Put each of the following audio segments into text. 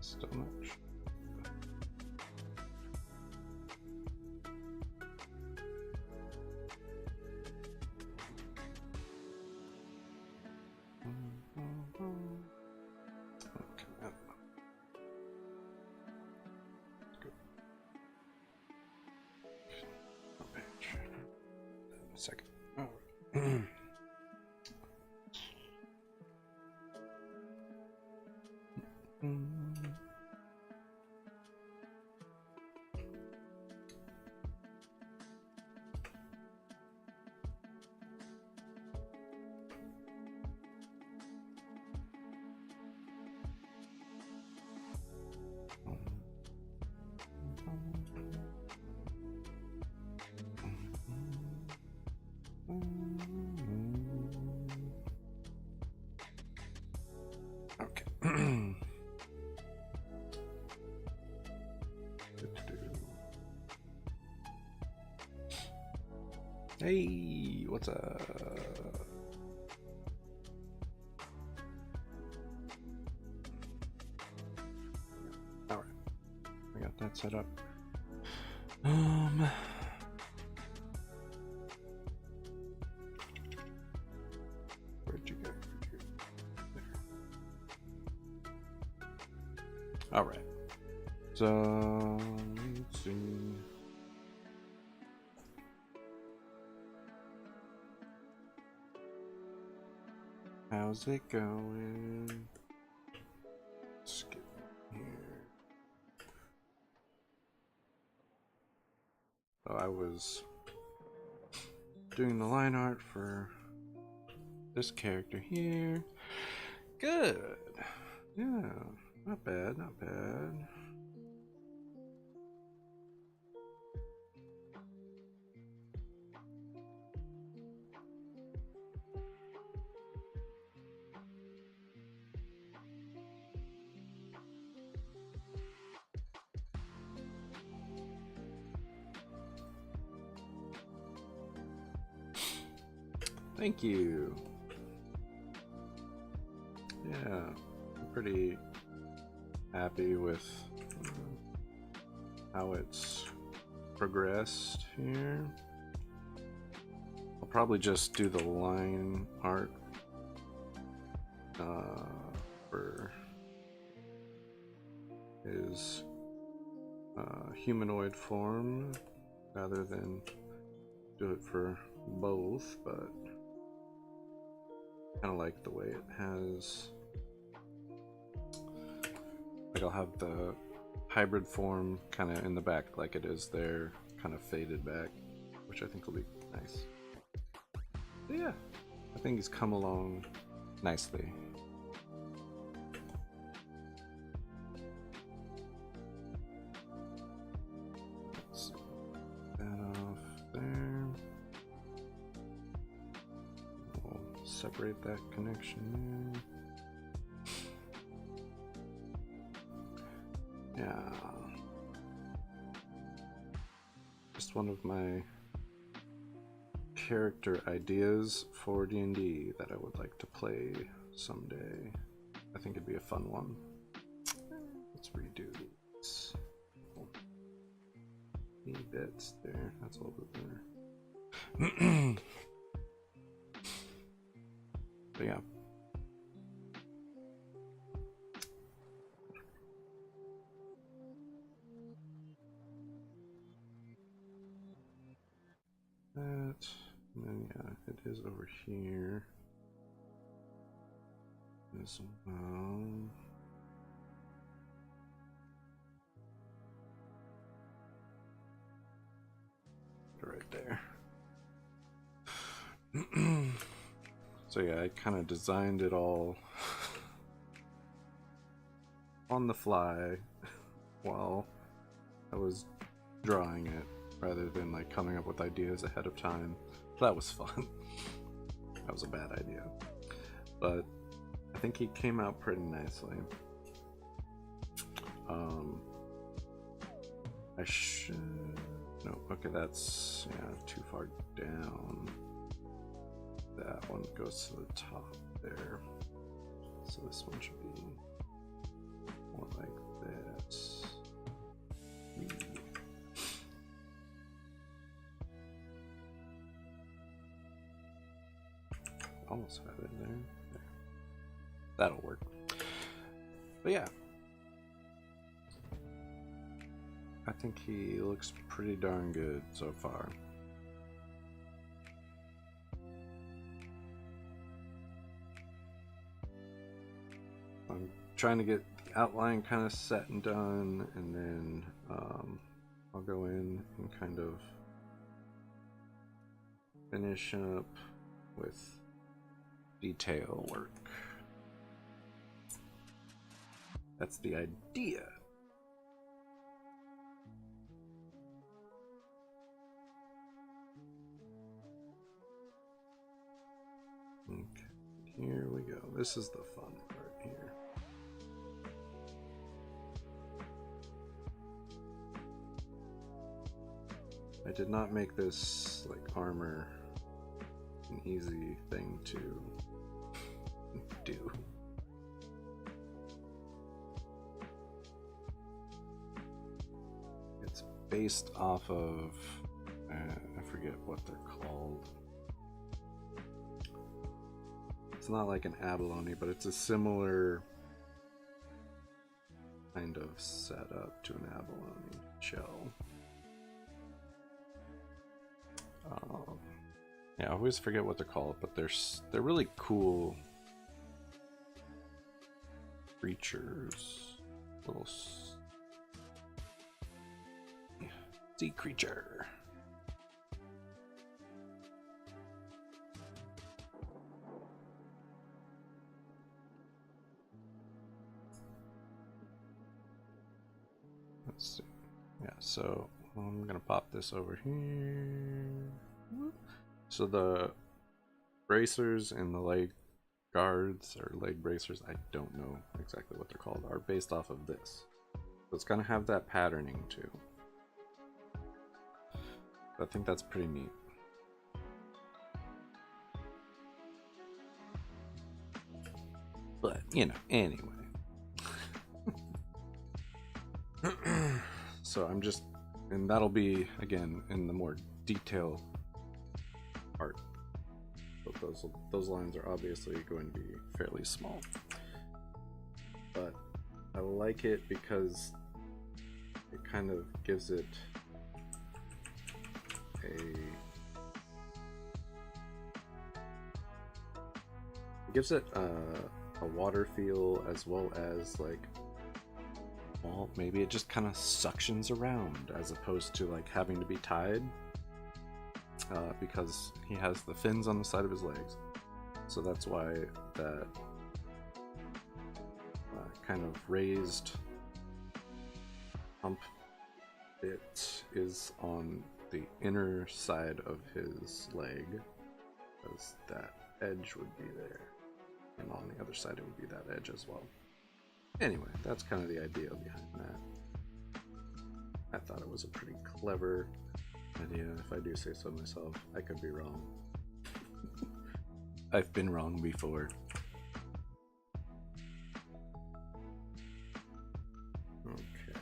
Still not sure. Second. Oh. Okay. Hey, what's up? All right, I got that set up. Where'd you go? There. All right. So let's see. How's it going? Let's get here. So I was doing the line art for this character here. Good. Yeah, not bad, not bad. Thank you. Yeah, I'm pretty happy with how it's progressed here. I'll probably just do the line art for his humanoid form rather than do it for both, but kind of like the way it has, like I'll have the hybrid form kind of in the back like it is there, kind of faded back, which I think will be nice. But yeah, I think he's come along nicely. Let's get that off there. Separate that connection there. Yeah. Just one of my character ideas for D&D that I would like to play someday. I think it'd be a fun one. Let's redo these. Bits there. That's a little bit better. But yeah. That, and then yeah, it is over here as well. Right there. So yeah, I kind of designed it all on the fly while I was drawing it, rather than like coming up with ideas ahead of time. That was fun. That was a bad idea, but I think he came out pretty nicely. I should... No, okay, that's, yeah, too far down. That one goes to the top there. So this one should be more like almost have it there. That'll work. But yeah, I think he looks pretty darn good so far. I'm trying to get the outline kind of set and done, and then I'll go in and kind of finish up with detail work. That's the idea. Okay, here we go. This is the fun part here. I did not make this like armor an easy thing to do. It's based off of, I forget what they're called. It's not like an abalone, but it's a similar kind of setup to an abalone shell. Yeah, I always forget what they're called, but they're really cool creatures. Little sea creature. Let's see. Yeah, so I'm gonna pop this over here. So the bracers and the leg guards, or leg bracers, I don't know exactly what they're called, are based off of this. So it's gonna have that patterning too. I think that's pretty neat. But, you know, anyway. So I'm just, and that'll be, again, in the more detail part. But those lines are obviously going to be fairly small. But I like it because it kind of gives it a water feel, as well as like, well, maybe it just kind of suctions around as opposed to like having to be tied, because he has the fins on the side of his legs. So that's why that kind of raised hump bit is on the inner side of his leg, because that edge would be there, and on the other side it would be that edge as well. Anyway, that's kind of the idea behind that. I thought it was a pretty clever idea, if I do say so myself. I could be wrong. I've been wrong before. Okay.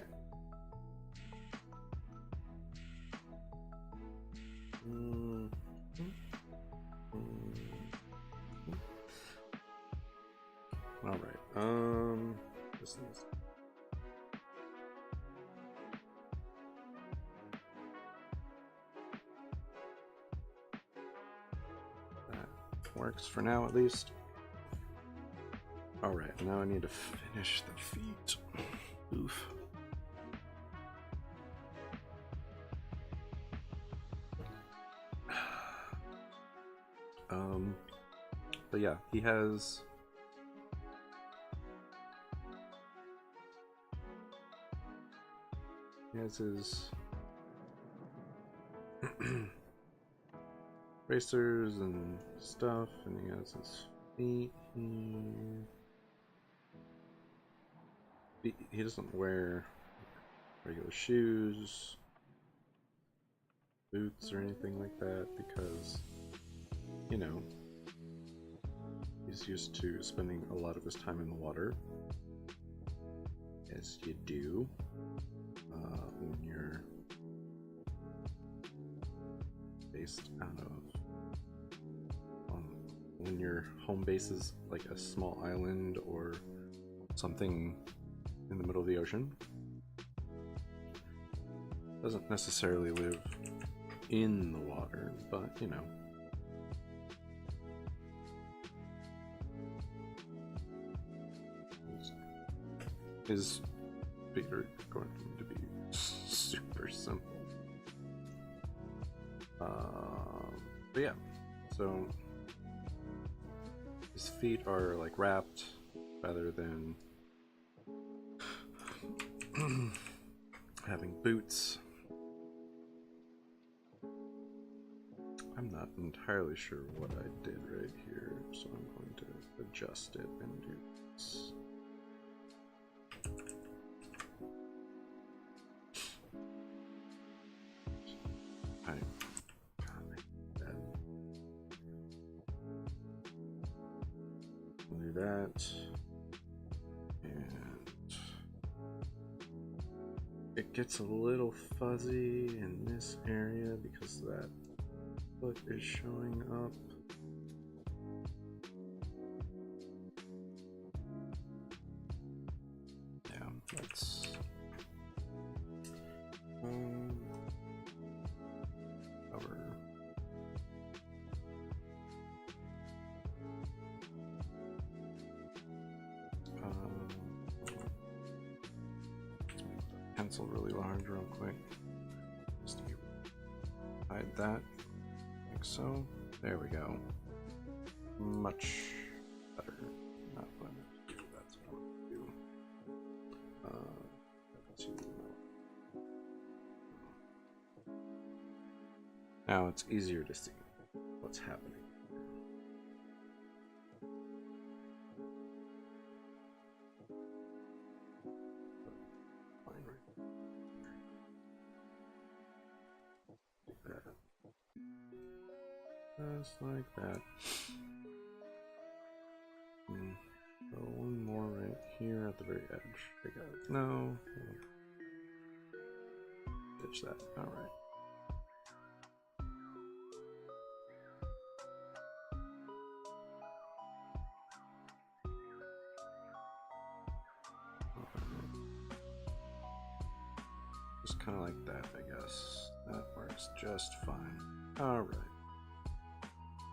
All right. This is. That works for now, at least. All right. Now I need to finish the feet. Oof. But yeah, he has his bracers and stuff, and he has his feet here. He doesn't wear regular shoes, boots, or anything like that, because, you know, he's used to spending a lot of his time in the water, as you do when you're based out of on when your home base is like a small island or something in the middle of the ocean. Doesn't necessarily live in the water, but you know. Is figure going to be super simple. But yeah, so his feet are like wrapped rather than having boots. I'm not entirely sure what I did right here, so I'm going to adjust it and do this. Do that, and it gets a little fuzzy in this area because that foot is showing up. Yeah, that's cover. Pencil really large real quick. Just hide that, like so. There we go. Much better. Not what I do. That's what I want to do. Now it's easier to see what's happening. Just like that. So one more right here at the very edge. I got it. No. Ditch that. Alright. Just kind of like that, I guess. That works just fine. Alright.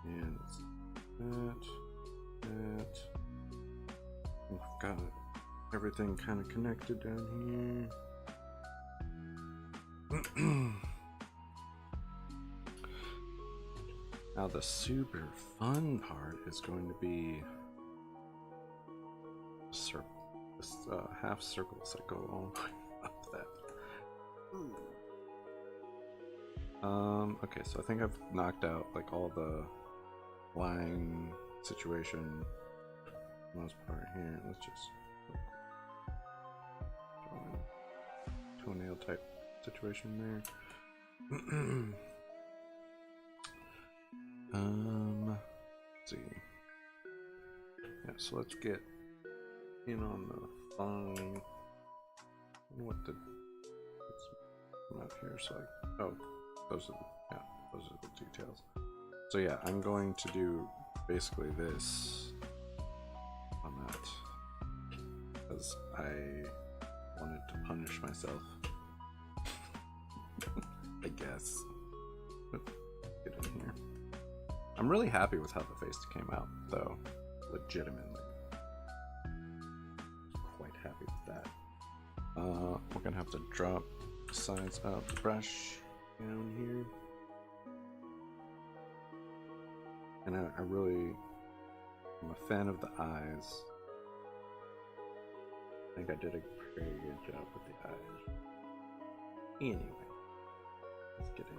And that. We've got everything kind of connected down here. Now the super fun part is going to be this half circles that go all the way up that. Okay, so I think I've knocked out like all the line situation most part here. Let's just toenail type situation there. Let's see. Yeah, so let's get in on the thong. What the come out here so I, oh, those are the details. So yeah, I'm going to do basically this on that because I wanted to punish myself. I guess. Get in here. I'm really happy with how the face came out, though. Legitimately. Quite happy with that. We're gonna have to drop the sides of the brush down here. And I'm a fan of the eyes. I think I did a very good job with the eyes. Anyway, let's get in.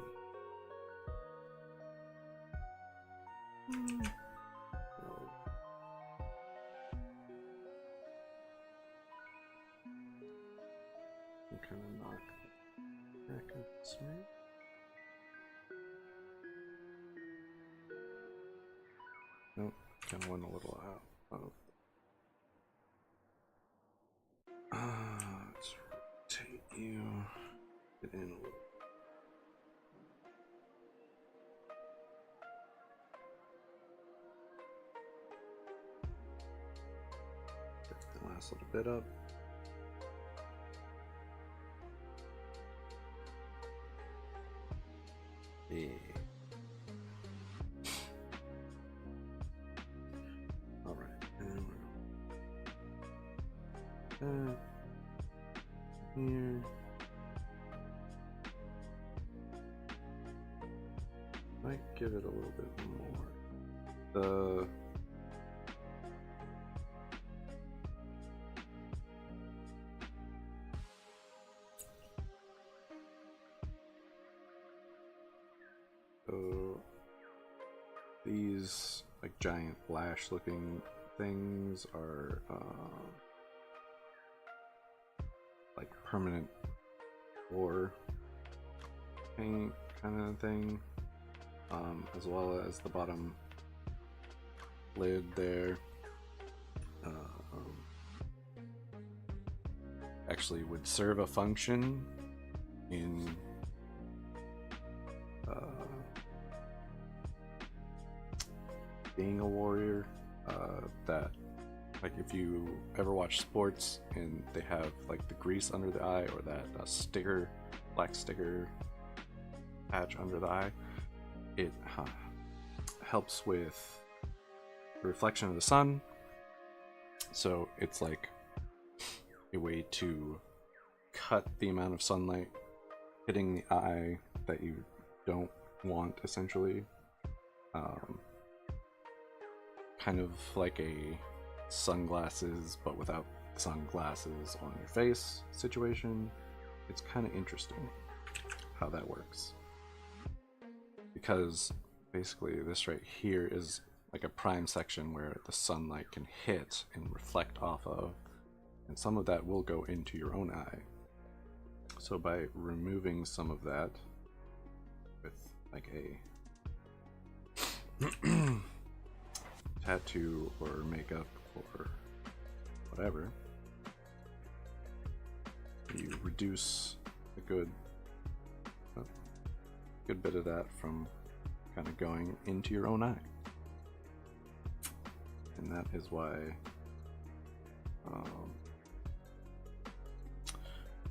I'm kind of knock back up this way. Nope, kind of went a little out of. Let's rotate you. Get in a little. this little bit up. Yeah. Alright, and we're here. Might give it a little bit more. So these like giant lash looking things are like permanent floor paint kind of thing, as well as the bottom lid there actually would serve a function in being a warrior, that like if you ever watch sports and they have like the grease under the eye or that sticker, black sticker patch under the eye, it helps with the reflection of the sun, so it's like a way to cut the amount of sunlight hitting the eye that you don't want, essentially. Kind of like a sunglasses but without sunglasses on your face situation. It's kind of interesting how that works, because basically this right here is like a prime section where the sunlight can hit and reflect off of, and some of that will go into your own eye. So by removing some of that with like a tattoo or makeup or whatever, you reduce a good bit of that from kind of going into your own eye. And that is why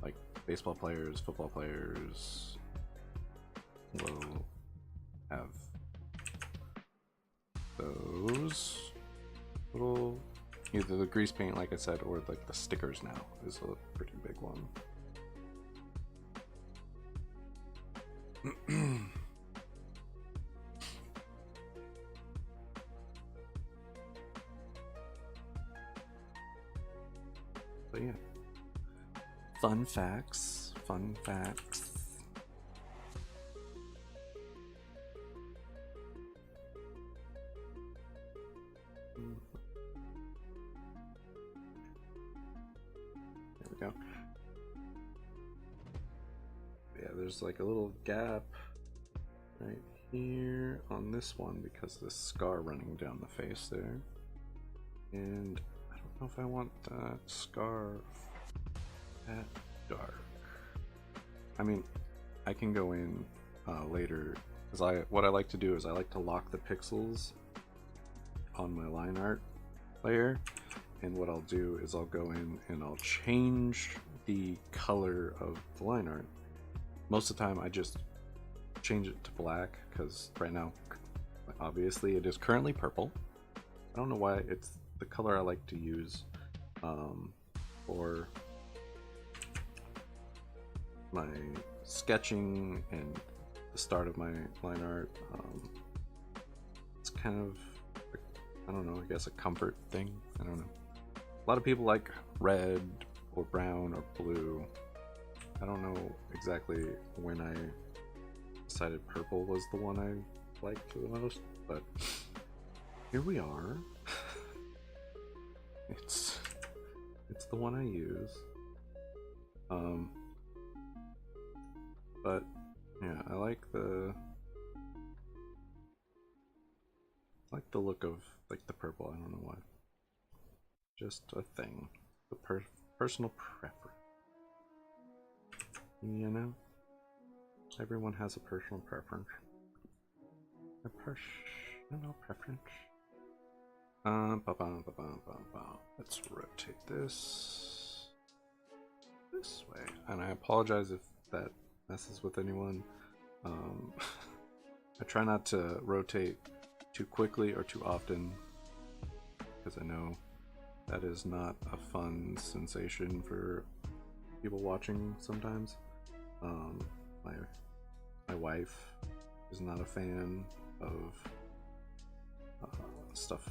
like baseball players, football players will have those little, either the grease paint like I said, or like the stickers now is a pretty big one. So yeah, fun facts. There we go. Yeah, there's like a little gap right here on this one because of the scar running down the face there. And I don't know if I want that scar that dark. I mean, I can go in later, because what I like to do is I like to lock the pixels on my line art layer, and what I'll do is I'll go in and I'll change the color of the line art. Most of the time I just change it to black, because right now obviously it is currently purple. I don't know why, it's the color I like to use for my sketching and the start of my line art. It's kind of, I don't know, I guess a comfort thing. I don't know. A lot of people like red or brown or blue. I don't know exactly when I decided purple was the one I liked the most, but here we are. It's the one I use. But yeah, I like the look of like the purple. I don't know why. Just a thing. The personal preference. You know? Everyone has a personal preference. A personal preference. Let's rotate this way. And I apologize if that messes with anyone. I try not to rotate too quickly or too often, because I know that is not a fun sensation for people watching sometimes. My wife is not a fan of stuff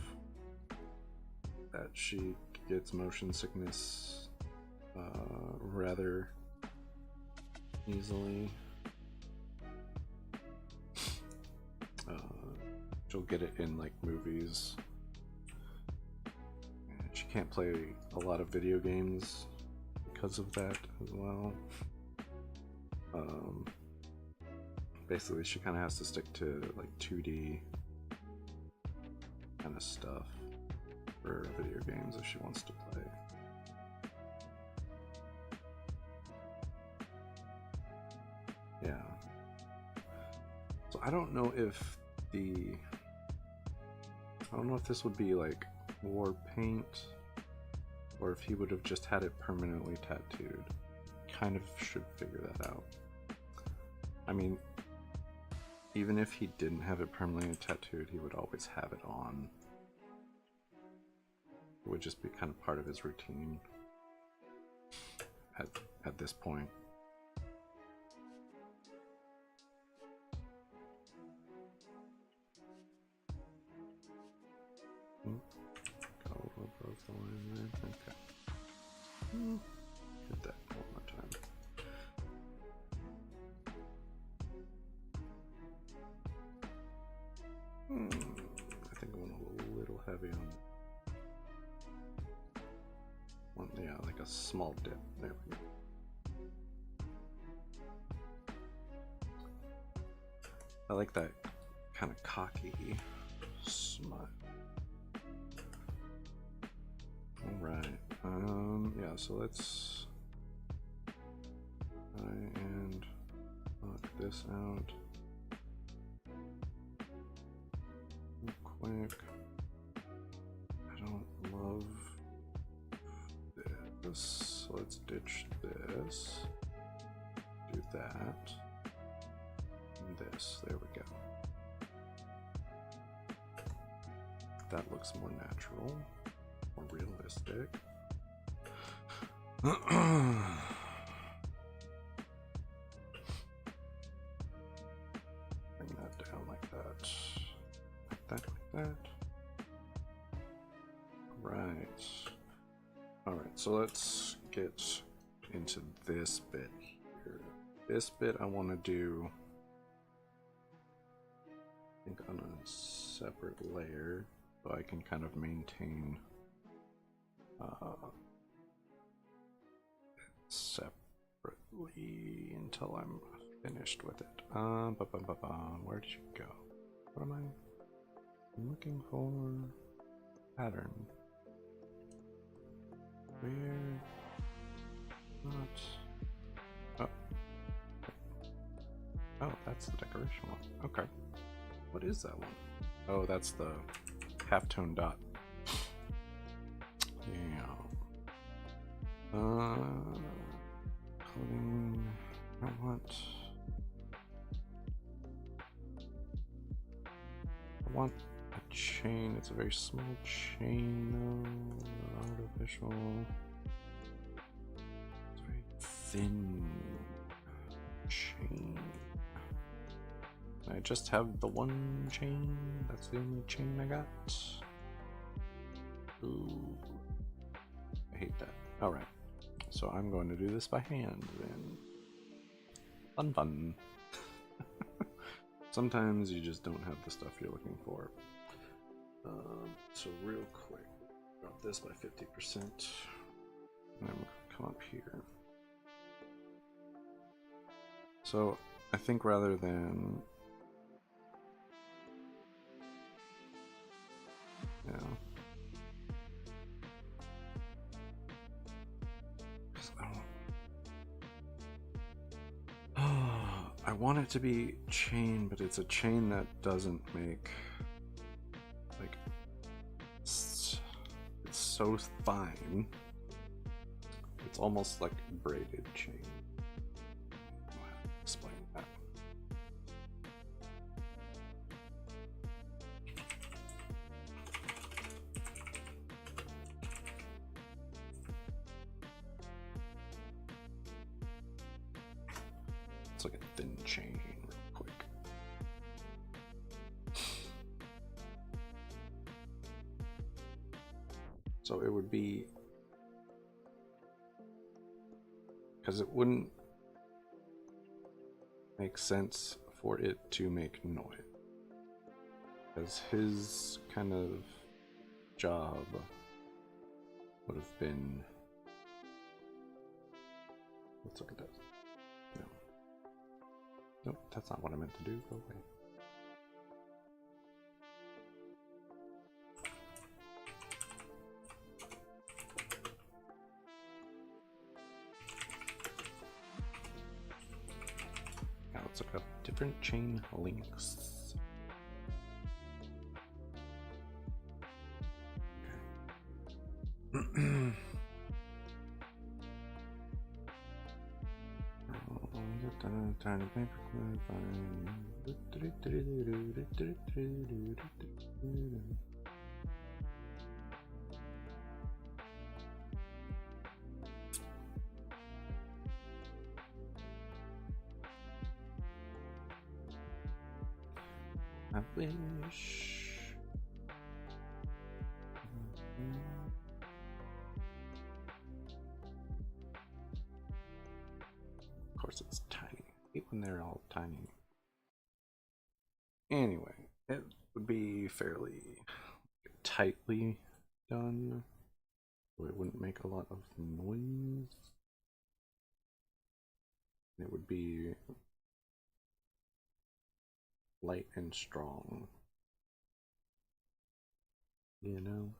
that she gets motion sickness rather easily. She'll get it in like movies. She can't play a lot of video games because of that as well. Basically, she kind of has to stick to like 2D kind of stuff for video games if she wants to play. Yeah. So I don't know if this would be like war paint, or if he would have just had it permanently tattooed. Kind of should figure that out. I mean, even if he didn't have it permanently tattooed, he would always have it on. It would just be kind of part of his routine at this point. Go above the line there. Okay. Hit that one more time. I think I went a little heavy on one, yeah, like a small dip. There we go. I like that kind of cocky smile. Alright, yeah, so let's try and knock this out real quick. I don't love this, so let's ditch this, do that, and this, there we go. That looks more natural. More realistic. Bring that down like that. Like that, like that. Right. Alright, so let's get into this bit here. This bit I want to do, I think, on a separate layer, so I can kind of maintain separately until I'm finished with it. Where did you go? What am I'm looking for? Pattern. Where? Not. Oh. Oh, that's the decoration one. Okay. What is that one? Oh, that's the halftone dot. Yeah. Clothing. I want a chain. It's a very small chain. No, artificial. It's very thin chain. I just have the one chain. That's the only chain I got. Ooh. I hate that. Alright, so I'm going to do this by hand then. Fun. Sometimes you just don't have the stuff you're looking for. So real quick, drop this by 50%. And then we'll come up here. So I think rather than, I want it to be chain, but it's a chain that doesn't make like so fine. It's almost like braided chain. I'll have to explain that. It's like a thin chain, real quick. So it would be, because it wouldn't make sense for it to make noise. Because his kind of job would have been, let's look at that. No. Nope, that's not what I meant to do. Go away. Now let's look up different chain links. Okay. Tiny paperclip. I wish. Of course, it's tiny. I hate when they're all tiny. Anyway, it would be fairly tightly done, so it wouldn't make a lot of noise. It would be light and strong, you know?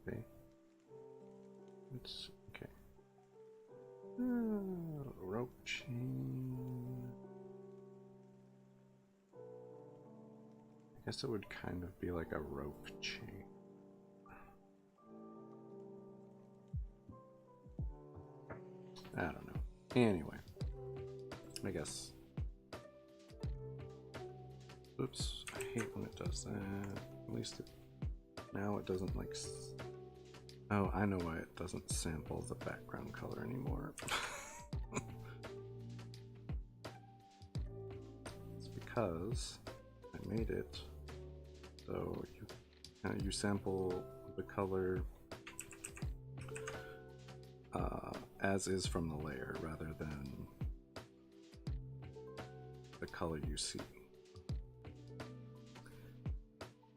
Okay. It's okay. Rope chain. I guess it would kind of be like a rope chain. I don't know. Anyway, I guess. Oops, I hate when it does that. At least now it doesn't like. Oh, I know why it doesn't sample the background color anymore. It's because I made it so you sample the color as is from the layer rather than the color you see,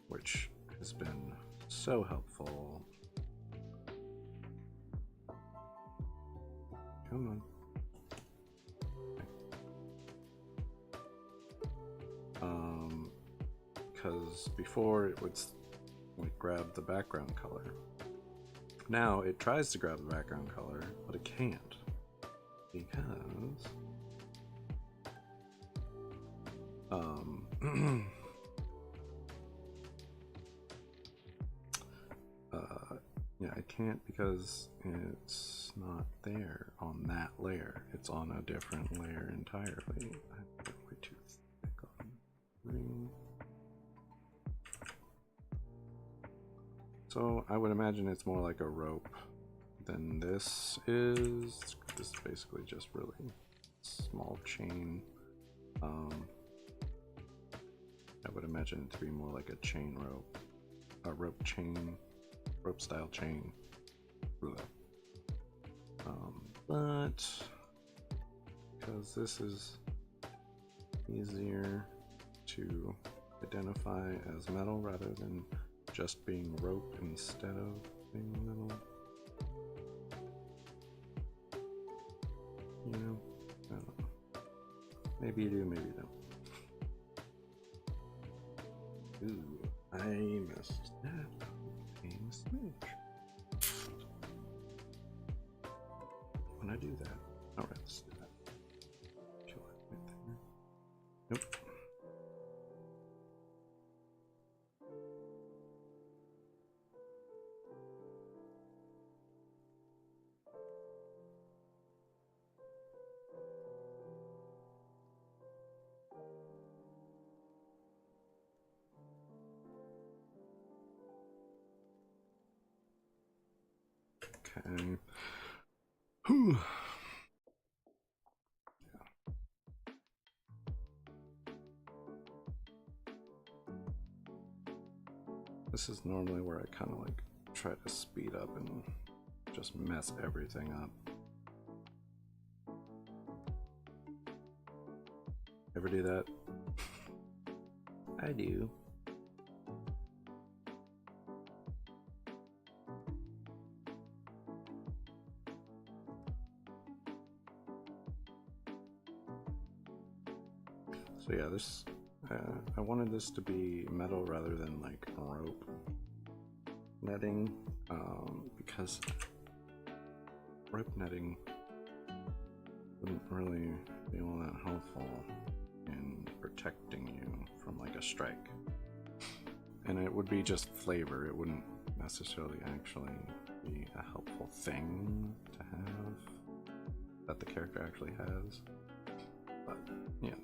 which has been so helpful. Come on. Because before it would like grab the background color. Now it tries to grab the background color, but it can't because yeah, I can't because it's not there on that layer. It's on a different layer entirely. I put way too thick on the ring. So I would imagine it's more like a rope than this is. This is basically just really small chain. I would imagine it to be more like a chain rope, a rope chain, rope style chain. But because this is easier to identify as metal rather than just being rope instead of being metal. You know? I don't know. Maybe you do, maybe you don't. Ooh, I messed that up. A smidge. When I do that, alright, let's do that. Kill it right there. Okay. Whew. This is normally where I kind of like try to speed up and just mess everything up. Ever do that? I do. So yeah, this I wanted this to be metal rather than like rope netting, because rope netting wouldn't really be all that helpful in protecting you from like a strike. And it would be just flavor, it wouldn't necessarily actually be a helpful thing to have that the character actually has. But yeah.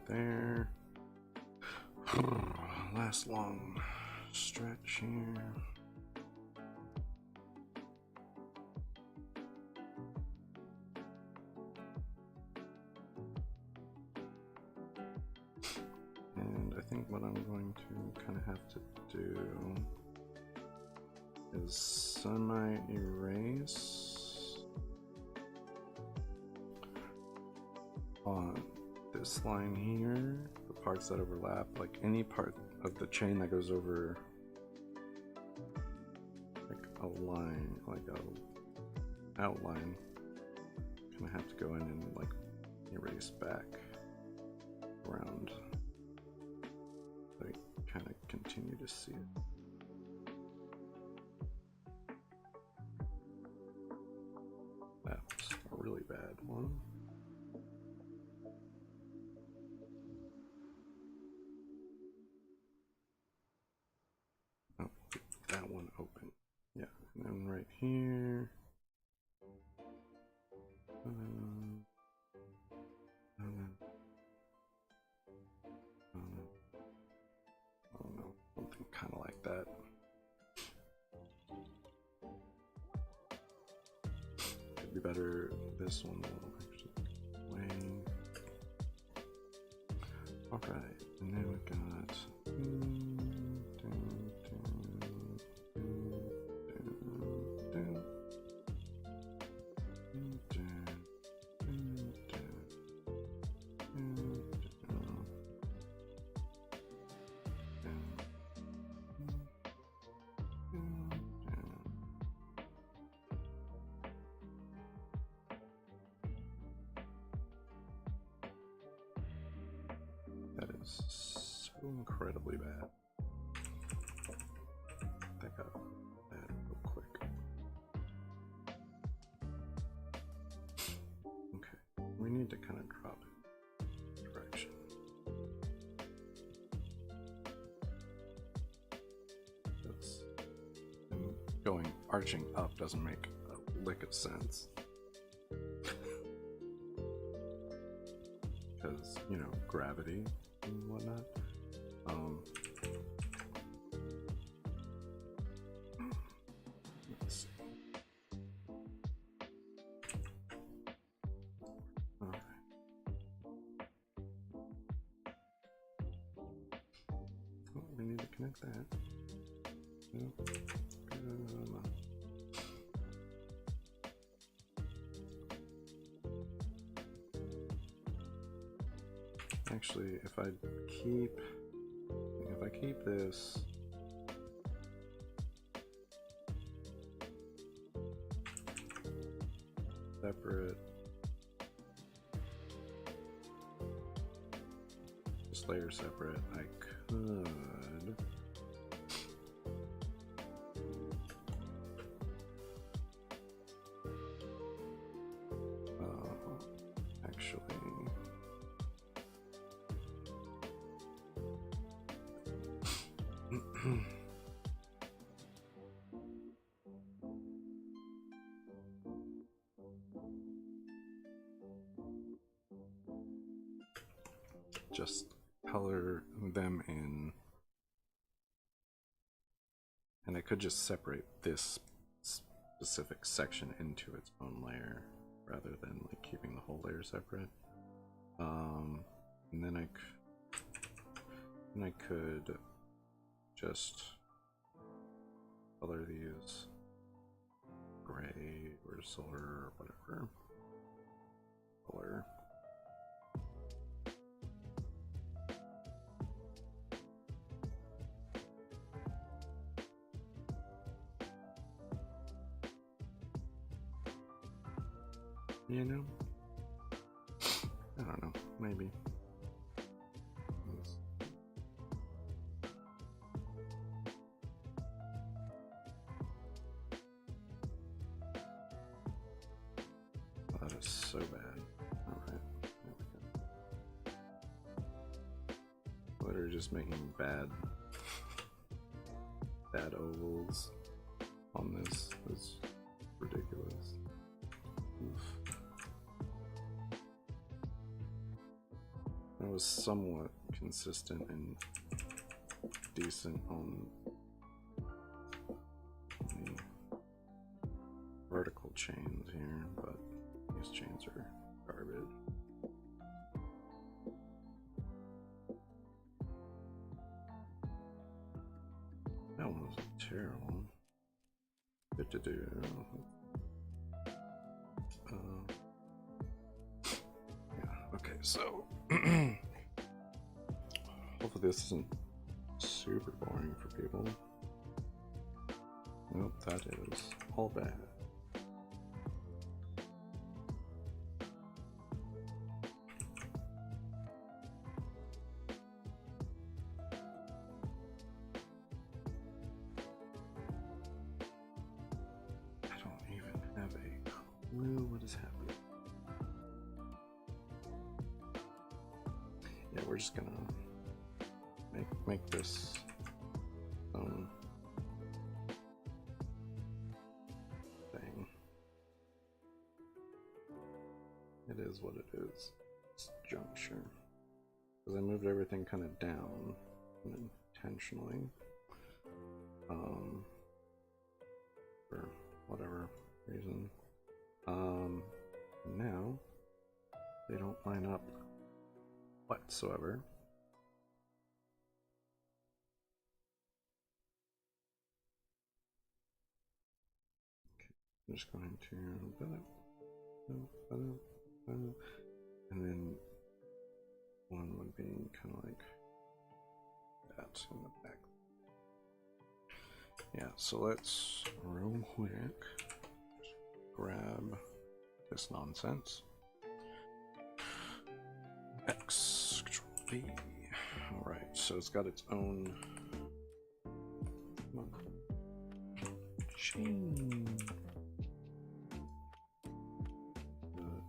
There. Last long stretch here. And I think what I'm going to kind of have to do is semi-erase on this line here, the parts that overlap, like any part of the chain that goes over like a line, like a outline, gonna have to go in and like erase back around so I kind of continue to see it. That's a really bad one. That one open, yeah, and then right here, oh no, something kind of like that. Could be better. This one will actually play. All right, and then we got. That is so incredibly bad. That got bad real quick. Okay, we need to kind of drop it direction. That's going arching up doesn't make a lick of sense. Because, you know, gravity and whatnot. Let's see. All right. Oh, we need to connect that. Nope. Actually, if I keep this separate, this layer separate, I could actually just color them in, and I could just separate this specific section into its own layer rather than like keeping the whole layer separate. And then I could just color these gray or silver or whatever color. You know, I don't know, maybe. Oh, that is so bad. Alright, there we go. Literally just making bad ovals on this is ridiculous. Oof. That was somewhat consistent and decent on the vertical chains here, but these chains are garbage. That one was terrible. Good to do. Yeah, okay, so hopefully this isn't super boring for people. Nope, that is all bad. I don't even have a clue what is happening. Yeah, we're just gonna make this thing. It is what it is. It's juncture. Because I moved everything kind of down intentionally. For whatever reason. Now they don't line up whatsoever. I'm just going to and then one would be kind of like that in the back. Yeah, so let's real quick grab this nonsense. X, Control V. Alright, so it's got its own chain.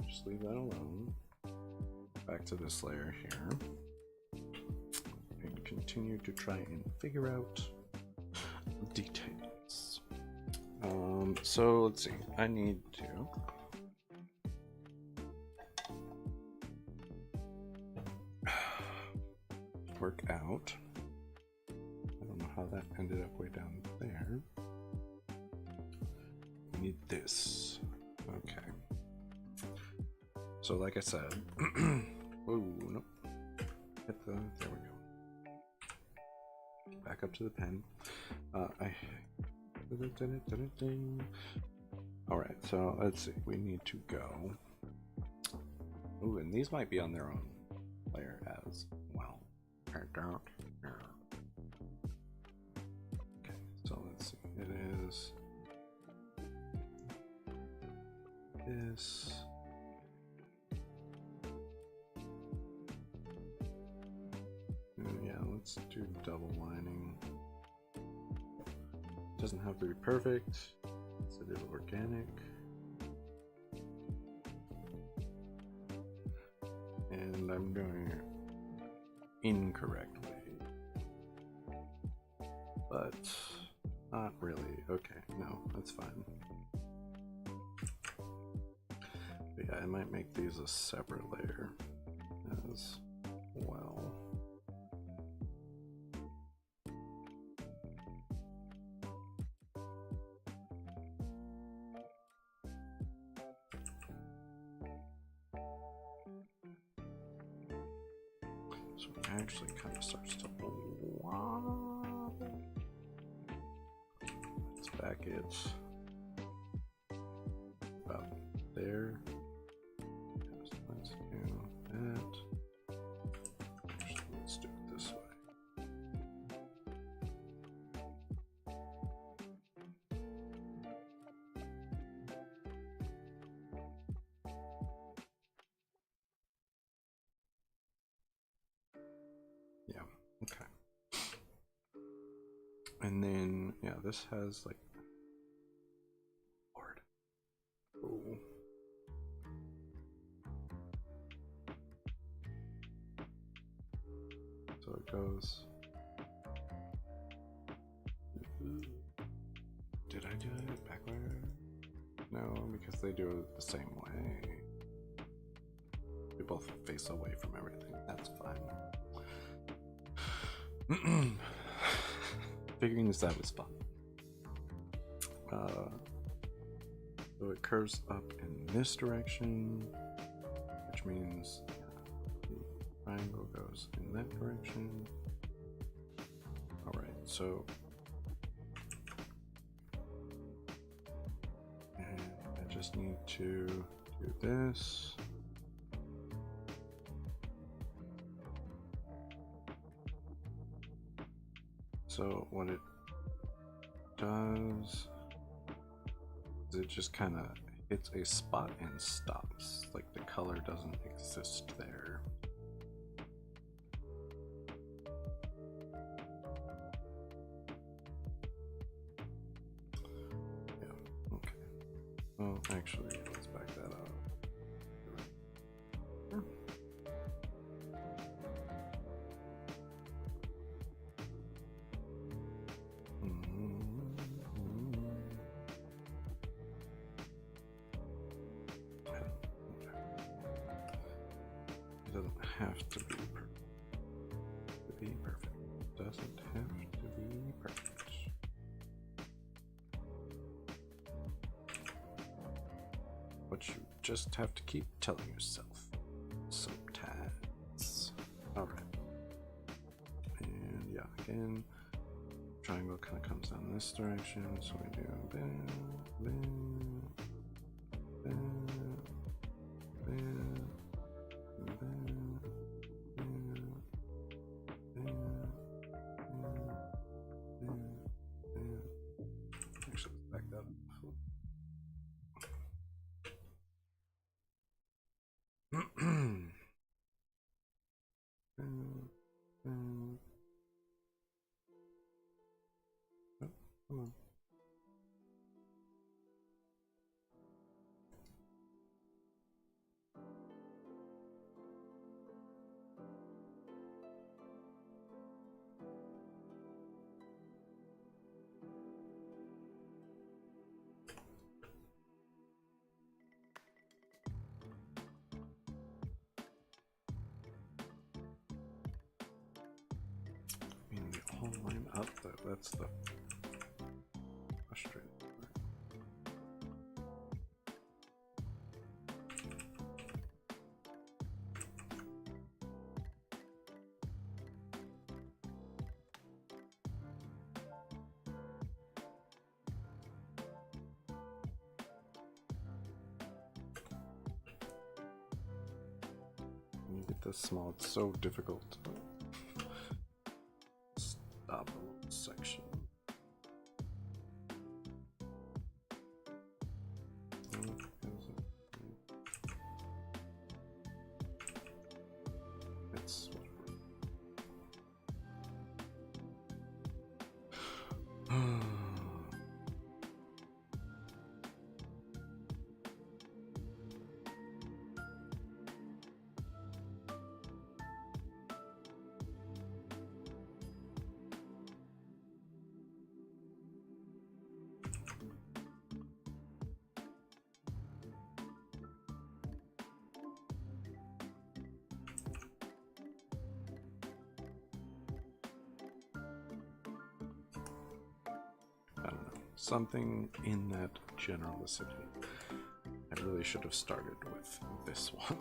Just leave that alone. Back to this layer here. And continue to try and figure out details. So let's see. I need to work out. I don't know how that ended up way down there. We need this. Okay. So like I said, oh no, there we go. Back up to the pen. All right, so let's see. We need to go. Ooh, and these might be on their own layer as well. Okay, so let's see. It is this. Let's do double lining. Doesn't have to be perfect. Let's do organic. And I'm doing it incorrectly. But not really. Okay, no, that's fine. But yeah, I might make these a separate layer as well. So it actually kind of starts to wobble. Let's back it about there. Let's do that. Actually, let's do it this way. Yeah, okay. And then, yeah, this has like, Lord. Ooh. So it goes. Did I do it backward? No, because they do it the same way. They both face away from everything. That's fine. Figuring this out is fun. So it curves up in this direction, which means the triangle goes in that direction. Alright, so and I just need to do this. So what it does is it just kind of hits a spot and stops, like the color doesn't exist there. Yeah, okay. Well, actually, let's back that up. Have to be perfect. Doesn't have to be perfect. But you just have to keep telling yourself sometimes. Alright. And yeah, again, triangle kind of comes down this direction, so we do bam, bam, bam, bam. Actually, let's back that up. Oh, come on. We all line up though. That's the frustrating part. When you get this small, it's so difficult to stop a little section. It's whatever. Something in that general vicinity. I really should have started with this one.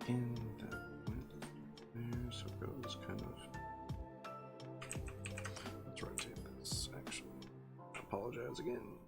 In that went there, so it goes kind of. Let's rotate this actually. Apologize again.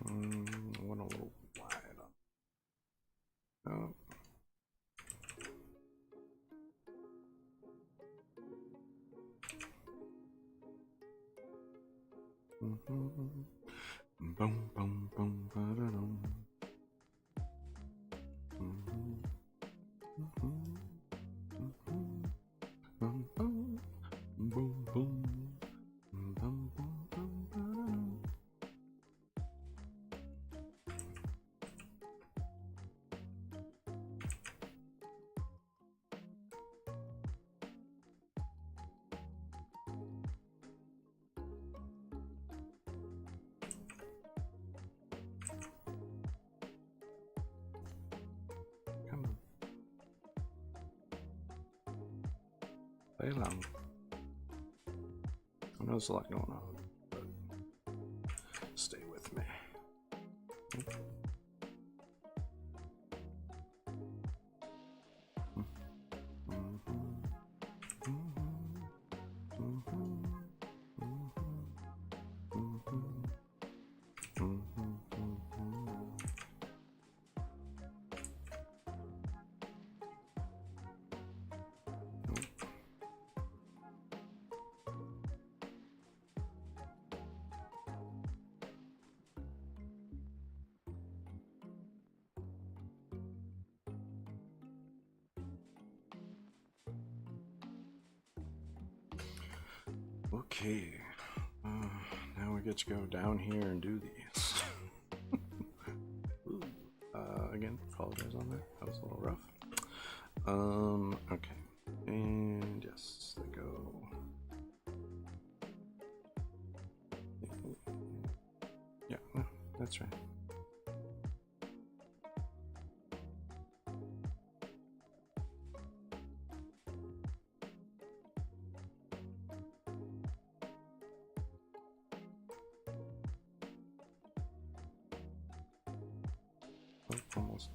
I went a little wide on. Oh. Boom, boom, boom, ba-da-dum. Boom, boom, boom, boom, boom, boom, ba-da-dum. Come on. Play along. know there's a lot going on, but stay with me. Okay, now we get to go down here and do these. Ooh, again, apologize on that. That was a little rough. Okay, and yes, they go. Yeah, no, that's right. Oh, almost.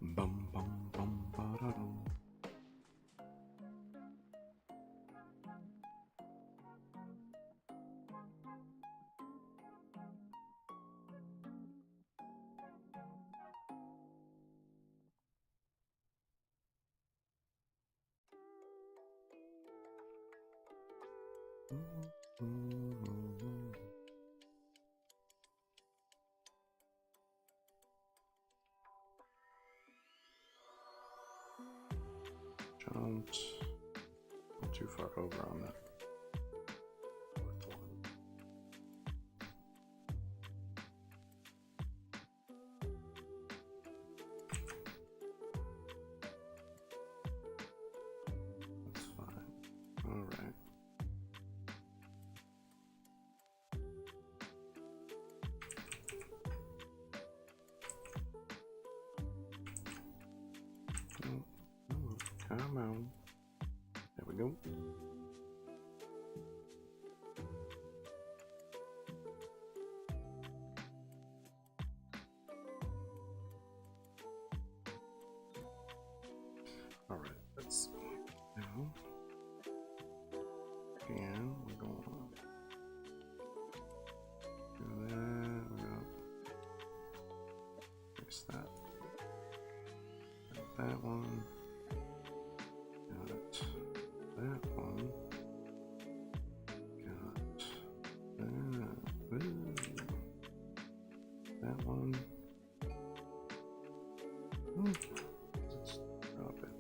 Bum bum bum ba-da-dum. Jumped. Not too far over on that. Fourth one. That's fine. All right. Come on. There we go. All right, let's see. Now, and we're going on. Do that. We're gonna fix that. That one. Got that one. Got that. Ooh. That one. Ooh. Let's drop it.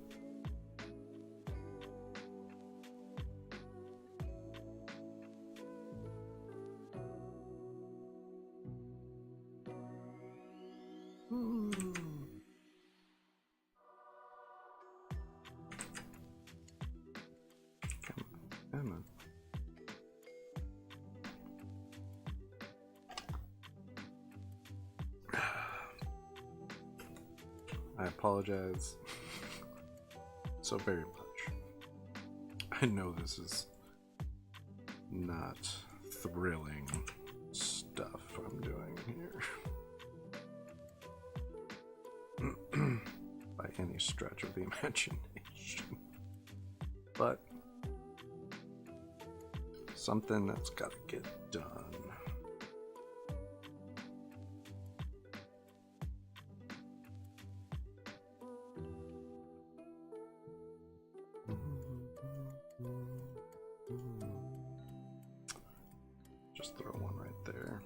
Ooh. Come on. I apologize so very much. I know this is not thrilling stuff I'm doing here by any stretch of the imagination, but something that's got to get done. Just throw one right there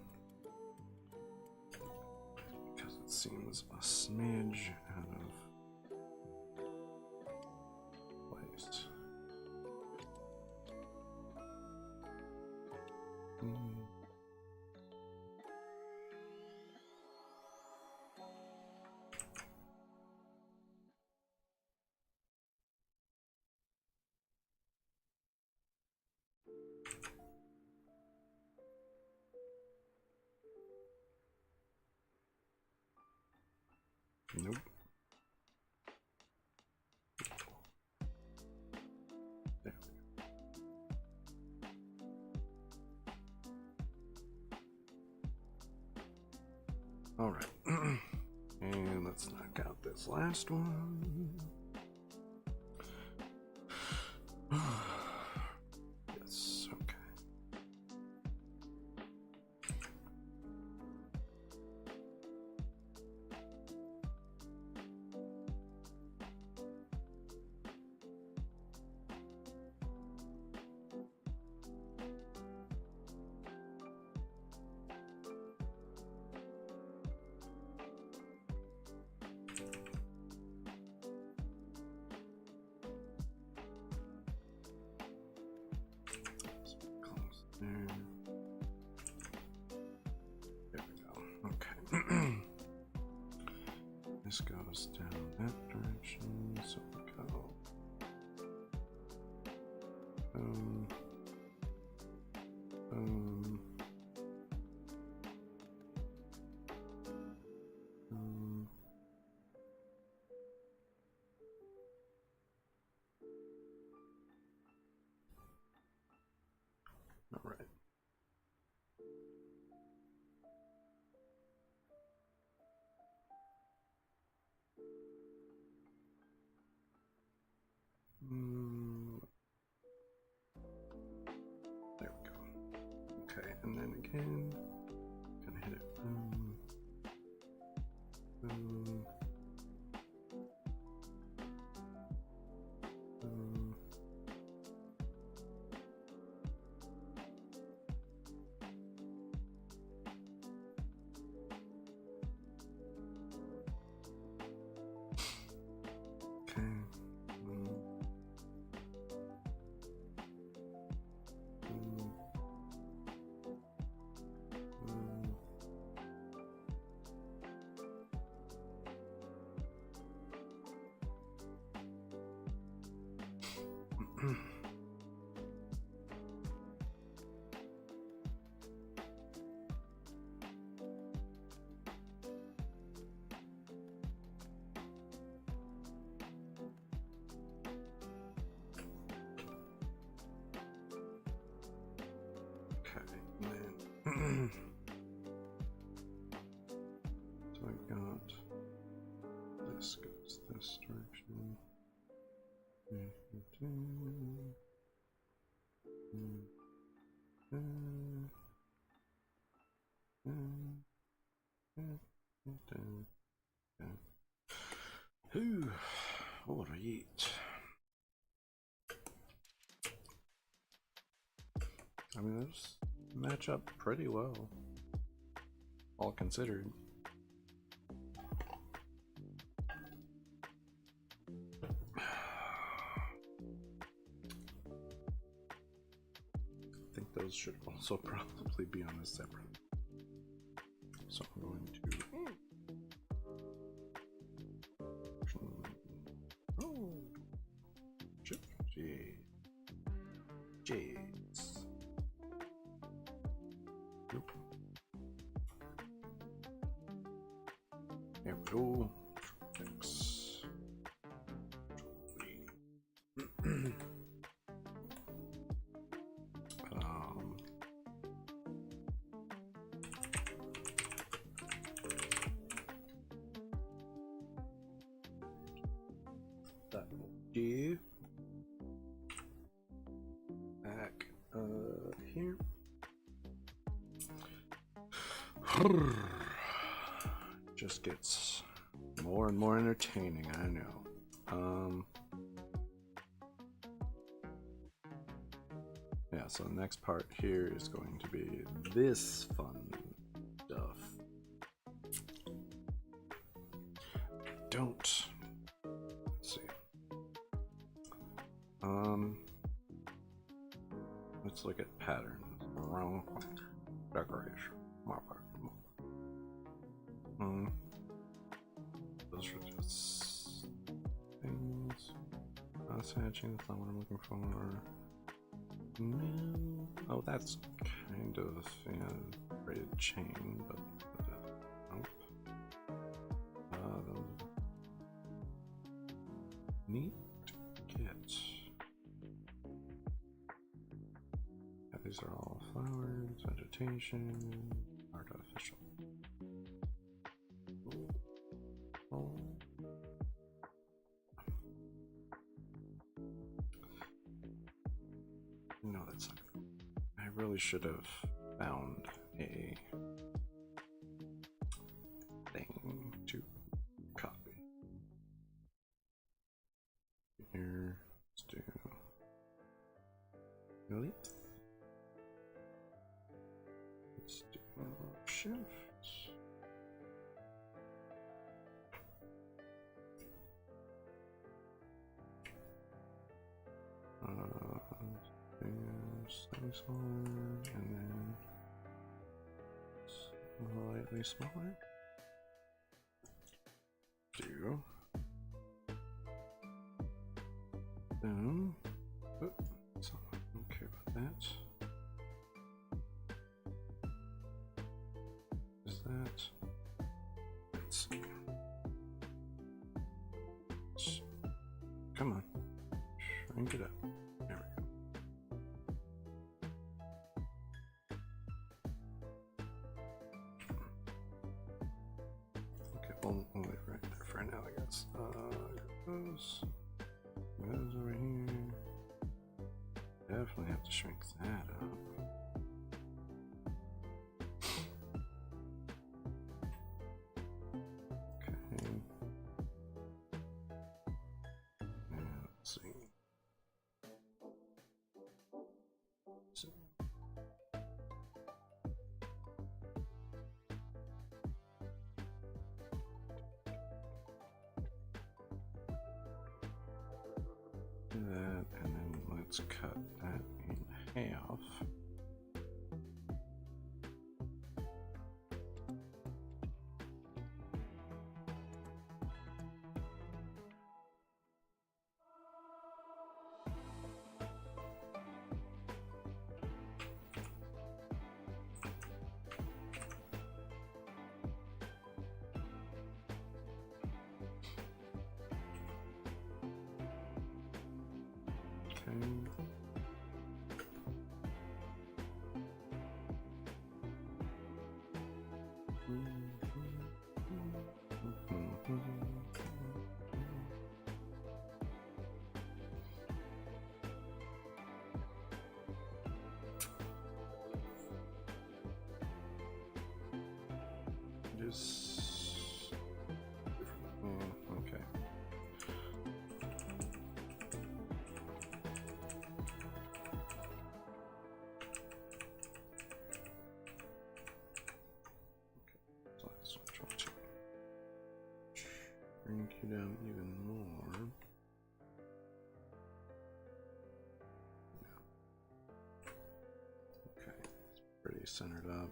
because it seems a smidge out of place. Nope. There we go. Alright. And let's knock out this last one. Yes, okay. There we go. Okay. This goes down that direction, so we go. Boom. Boom. Boom. All right. There we go. Okay, and then again, gonna hit it. Boom. Boom. Boom. Okay. So I got this goes this direction. What do I eat? I mean, those match up pretty well, all considered. I think those should also probably be on a separate. So I'm going to. Oh, J's. Nope. There we go. X. That will do. Back here. Just gets more and more entertaining, I know. Yeah, so the next part here is going to be this fun stuff. Let's see. Let's look at patterns. Wrong decoration. Those are just things. Hatching, that's not what I'm looking for. No. Oh, that's kind of braided chain, but nope. neat kit. Yeah, these are all flowers, vegetation, artificial. Oh. No, that's not good. I really should have found a thing to copy. Here, let's do really. Let's do shift. Smaller, and then slightly smaller. Do boom. Oop, so okay with that. Is that? Let's see. Come on, shrink it up. There we go. We'll leave right there for now, I guess. Goes over here. Definitely have to shrink that up. Okay. And let's see. That, and then let's cut that in half. Just okay. So let's try to shrink you down even more. Yeah. Okay, it's pretty centered up.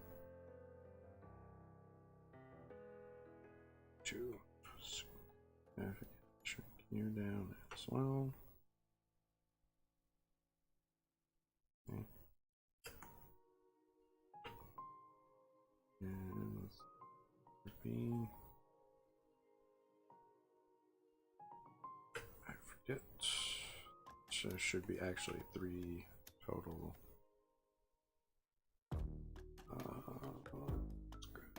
Shrink you down as well. Okay. And let's be. I forget. So there should be actually 3 total. That's good.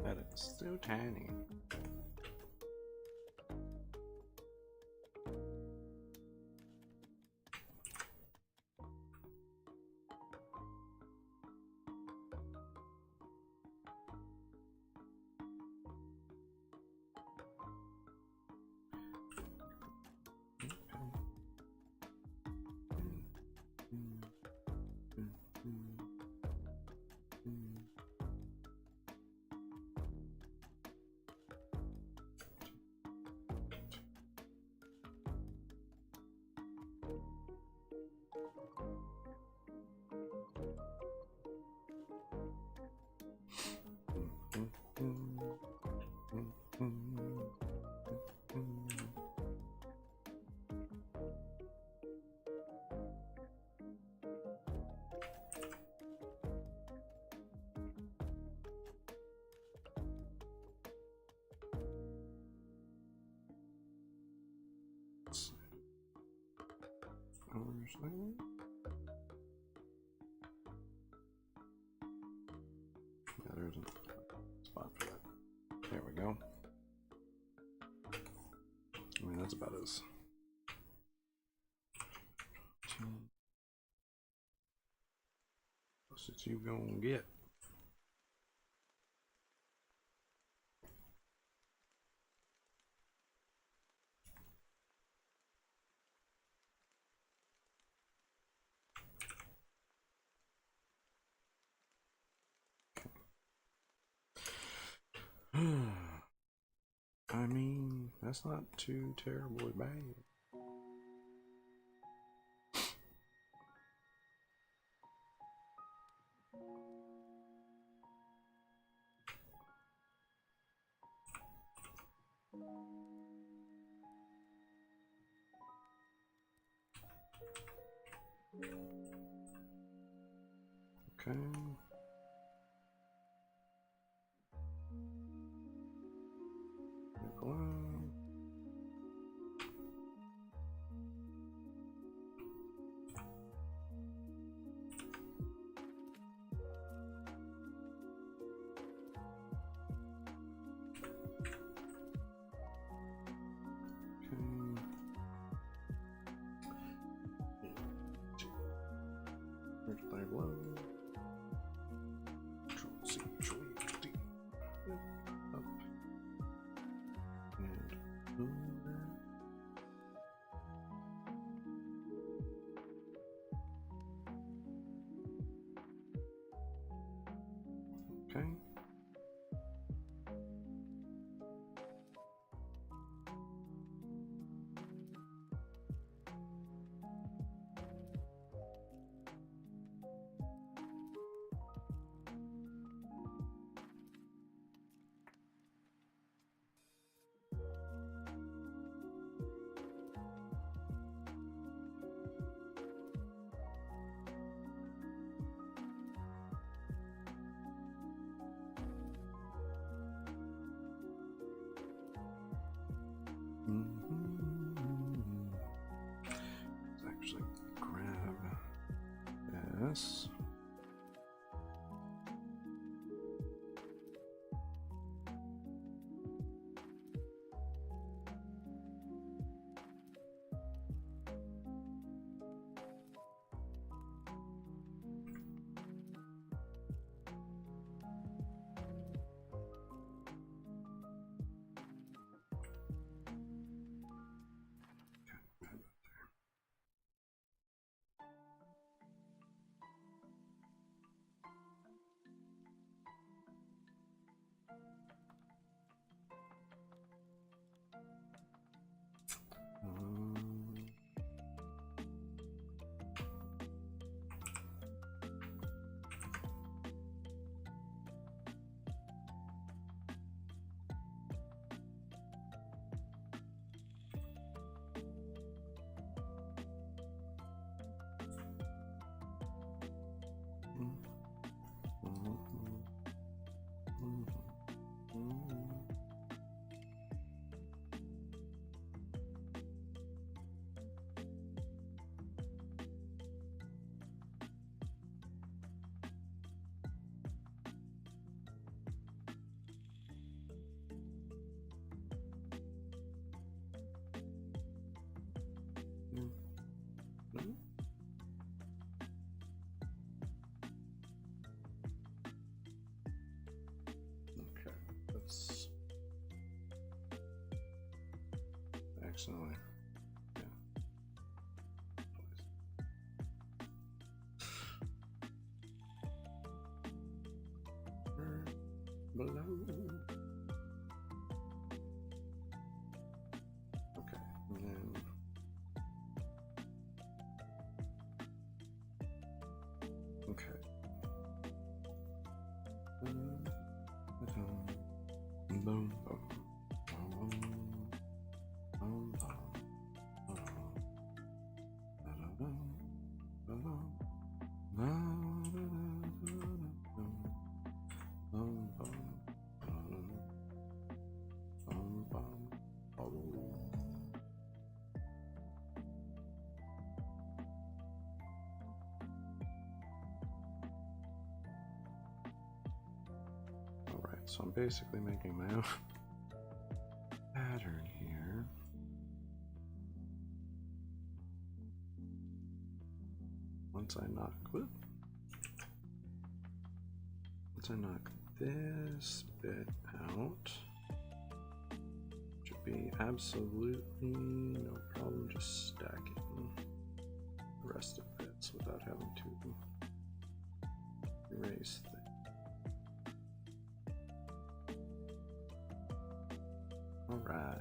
That is so tiny. Colors there. Yeah, there's a spot for that. There we go. I mean, that's about as close as you gonna get. I mean, that's not too terribly bad. Okay. Glow. Multiplayer glow. Control C, Control D. Up. And over. Okay. Let's actually grab this. Okay, that's accidentally, yeah. Below. Okay, and then okay. Boom, boom, boom, boom, boom, so I'm basically making my own pattern here. Once I knock this bit out, should be absolutely no problem just stacking the rest of bits without having to erase things. All right.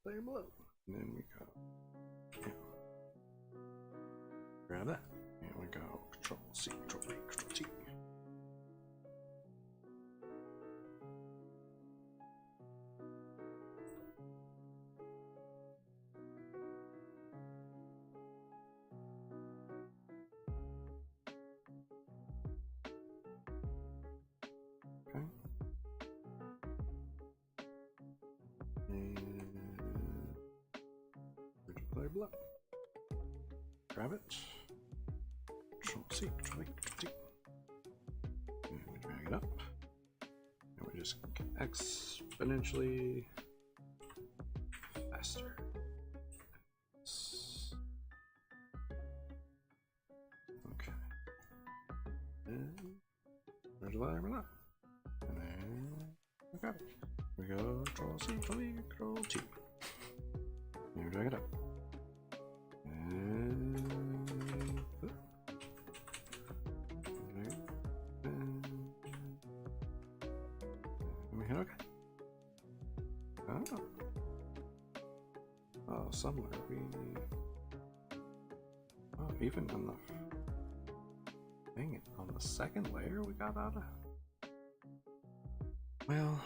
Play below. And then we go. Yeah. Grab that. And we go. Control C, Control V, Control T. Okay. Play below. Grab it. Control C, Control V, Control T. And we drag it up. And we just get exponentially faster. Okay. And where's the line up? And then we got it. We go Control C, Control V, Control T. And we drag it up. Somewhere we even on the dang it, on the second layer we got out of, well,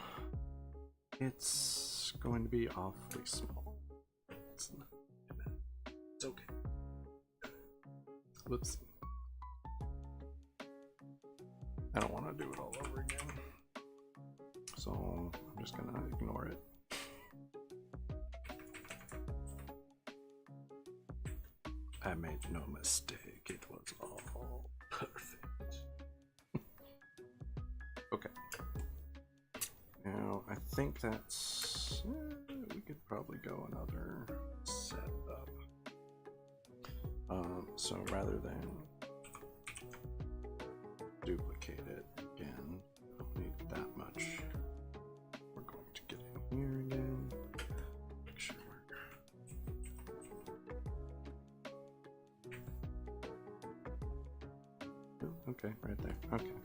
it's going to be awfully small. It's not, it's okay. Whoops. I don't want to do it all over again, so I'm just gonna ignore it. I made no mistake, it was all perfect. Okay. Now, I think that's... we could probably go another setup. So rather than duplicate it again, I don't need that much. We're going to get in here again. Make sure okay, right there. Okay.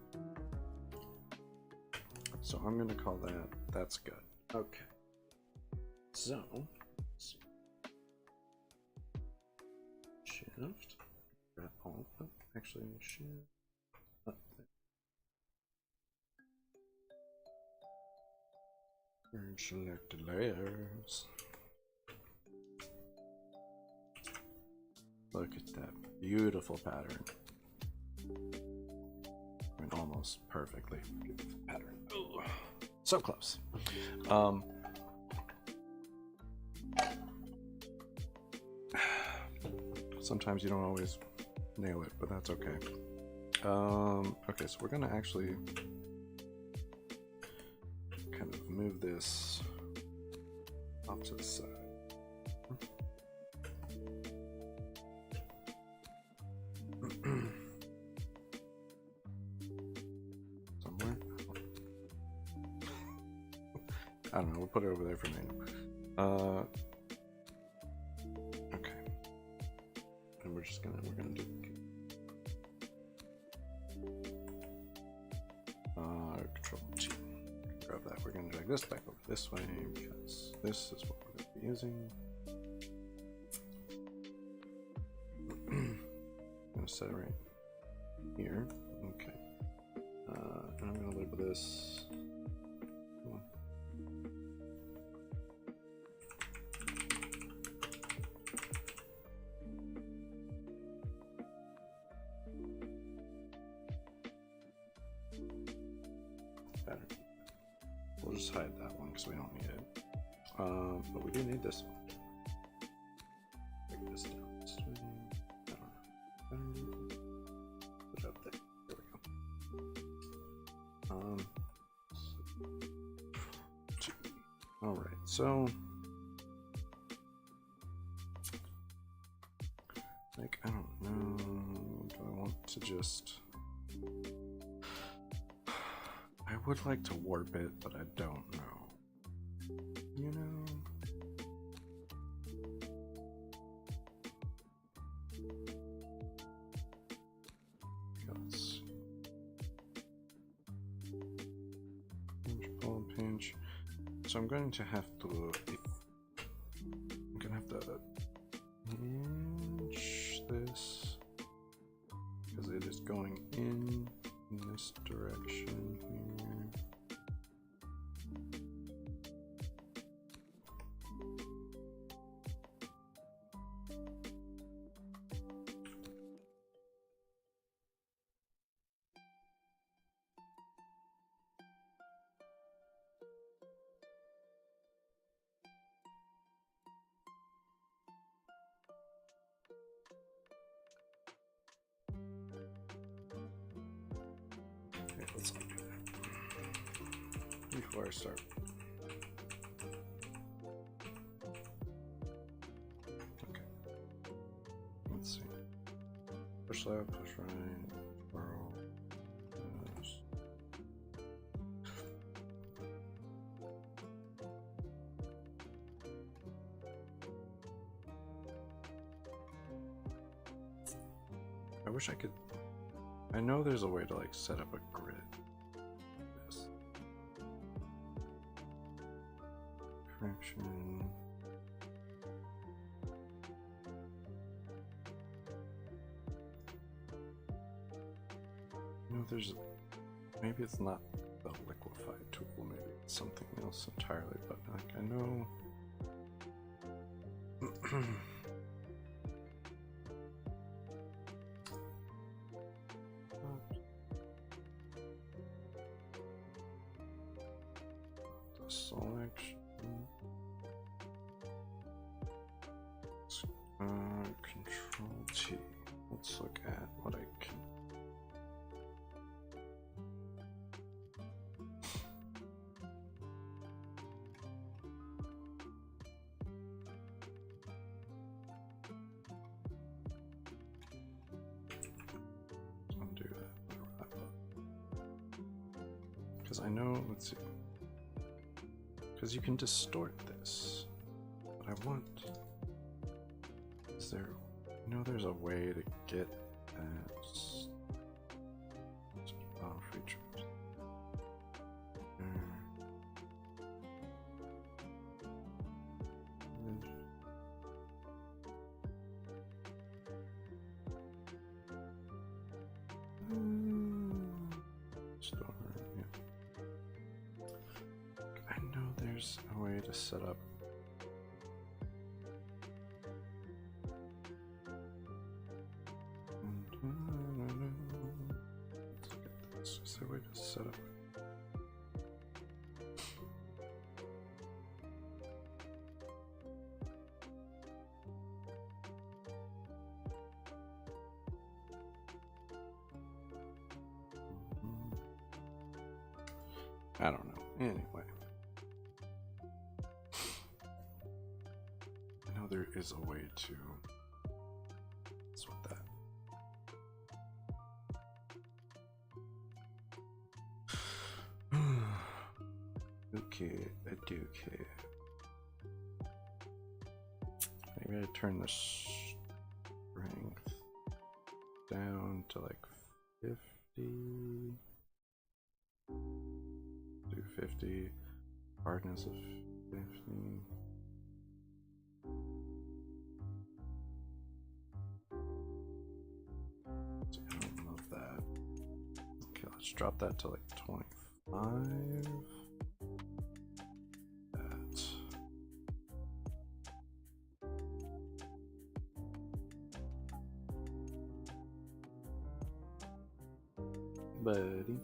So I'm going to call that, that's good. Okay. So, let's see. Shift. Alt. Oh, actually, shift. Up there. And select the layers. Look at that beautiful pattern. I mean, almost perfectly beautiful pattern. Ooh, so close. Sometimes you don't always nail it, but that's okay. Okay, so we're gonna actually kind of move this off to the side. Somewhere. I don't know, we'll put it over there for now. Okay. And we're gonna do Control T. Grab that. We're gonna drag this back over this way because this is what we're gonna be using. I'm gonna set it right here. Okay. And I'm gonna label this. just hide that one because we don't need it. But we do need this one. Break this down. I don't know. Put it up there. There we go. Alright, so like, I don't know. Do I want to just, I would like to warp it, but I don't know. You know? Let's see. Pinch, pull, pinch. So I'm going to have to pinch this because it is going in this direction here. Okay, let's undo that before I start. Okay. Let's see. Push left, push right, twirl. Yes. I wish I could. I know there's a way to like set up a grid. This correction. No, there's. Maybe it's not the liquefy tool. Maybe it's something else entirely. But like I know. Selection. Control T. Let's look at what I can. Undo that. Because I know. Let's see. Because you can distort this. What I want is there. You know, there's a way to get as features. Store, yeah. I know there's a way to set up. Let's look at this. Is there a way to set up? I don't know. Anyway. I know there is a way to. What's with that? Okay, I do care. Maybe I turn the strength down to like 50. Do 50. Hardness of 50. See, I don't love that. Okay, let's drop that to like 25. That. Buddy.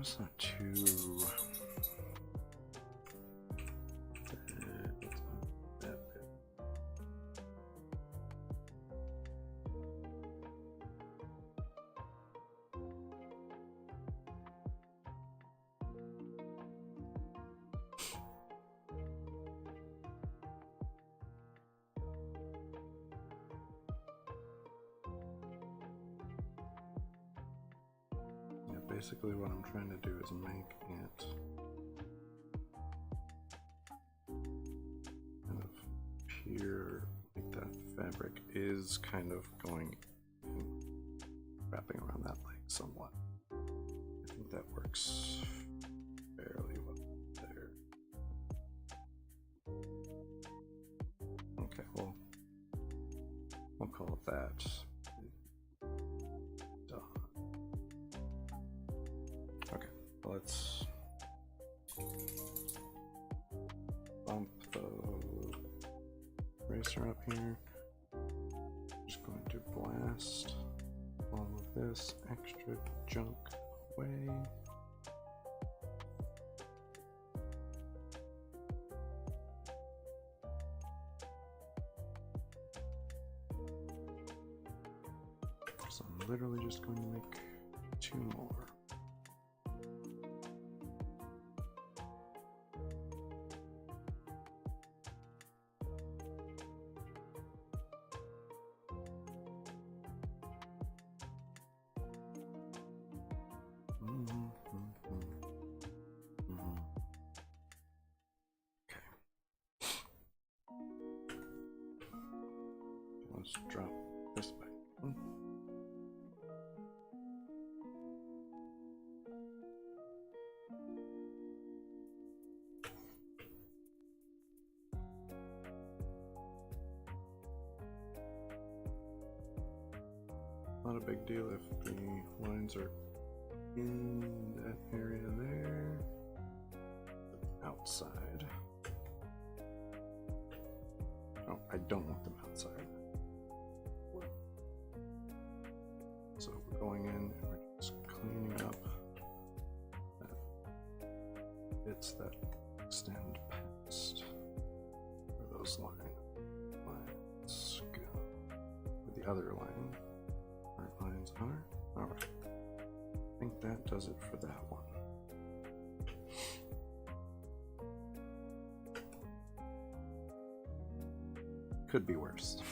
It's not too. Basically what I'm trying to do is make it kind of appear like that fabric is kind of going and wrapping around that leg somewhat. I think that works fairly well there. Okay, well, we'll call it that. Let's bump the eraser up here. Just going to blast all of this extra junk away. So I'm literally just going to make 2 more. Let's drop this back. Not a big deal if the lines are in that area there. Outside. Oh, I don't want them outside. So we're going in and we're just cleaning up that bits that extend past where those lines go. Where the other lines are. Alright. I think that does it for that one. Could be worse.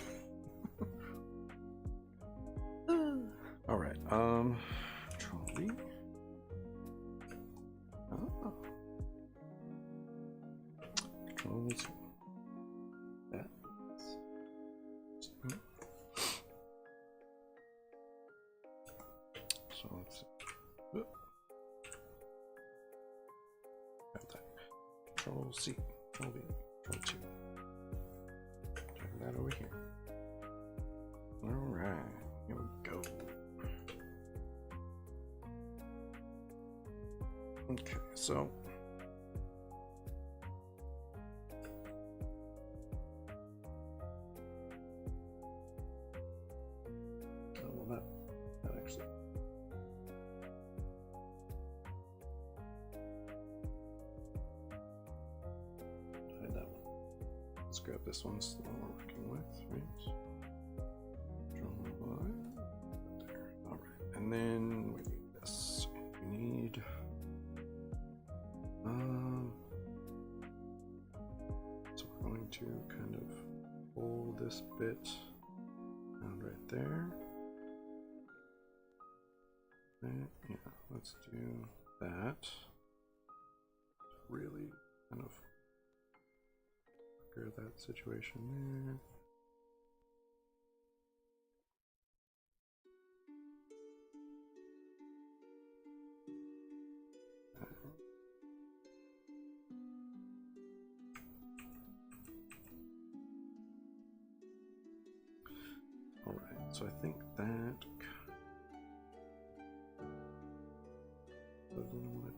Alright, Control V. Oh. Control Z. That. So let's see. Got that. Control C. Control V. Control 2. That over here. Alright, here we go. Okay, so well, that actually hide that one. Let's grab this one that we're working with, right? There. Alright, and then we need this. We need so we're going to kind of pull this bit around right there. And yeah, let's do that. Really kind of that situation there. All right, so I think that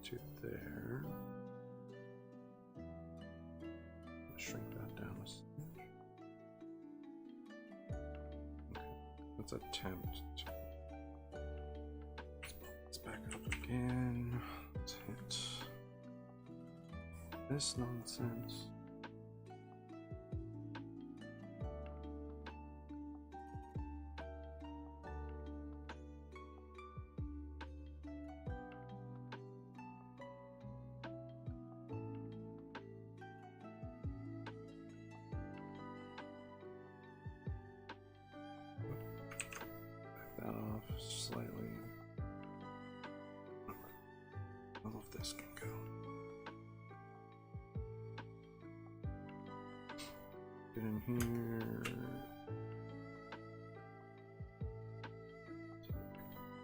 want to there. Shrink that down a smidge. Okay, let's attempt to let's back it up again. This nonsense. Back that off slightly. I love this can go. Get in here.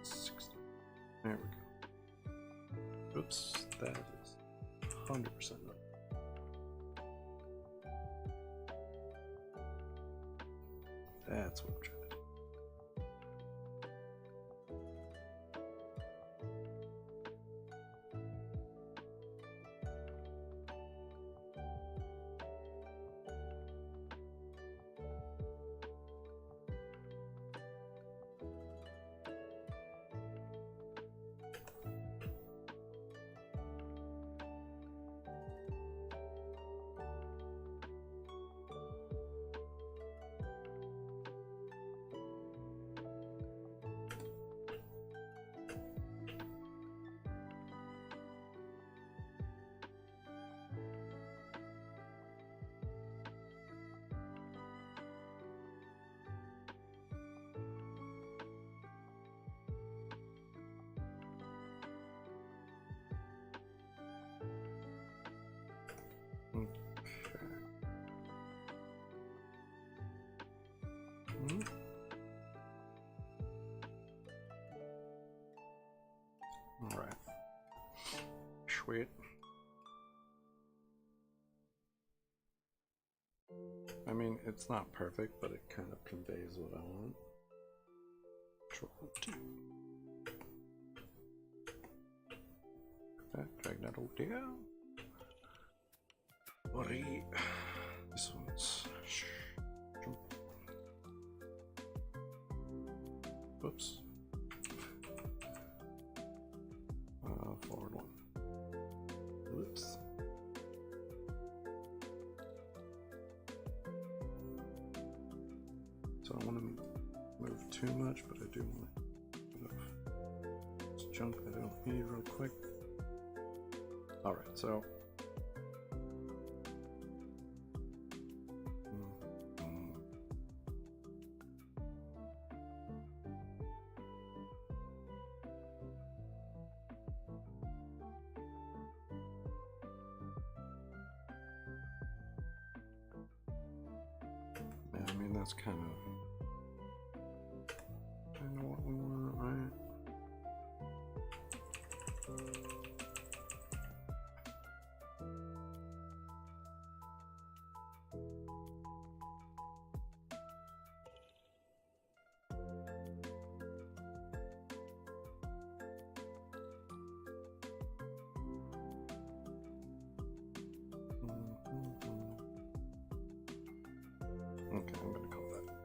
60. There we go. Oops, that is 100% up. That's what I'm trying to do. All right. Sweet. I mean, it's not perfect, but it kind of conveys what I want. Control T. Drag that over there. Buddy. This one's. Whoops. Forward one. Whoops. So I don't want to move too much, but I do want to get off this junk that I don't need real quick. Alright, so I mean, that's kind of what we want, right? Okay, I'm gonna call that good.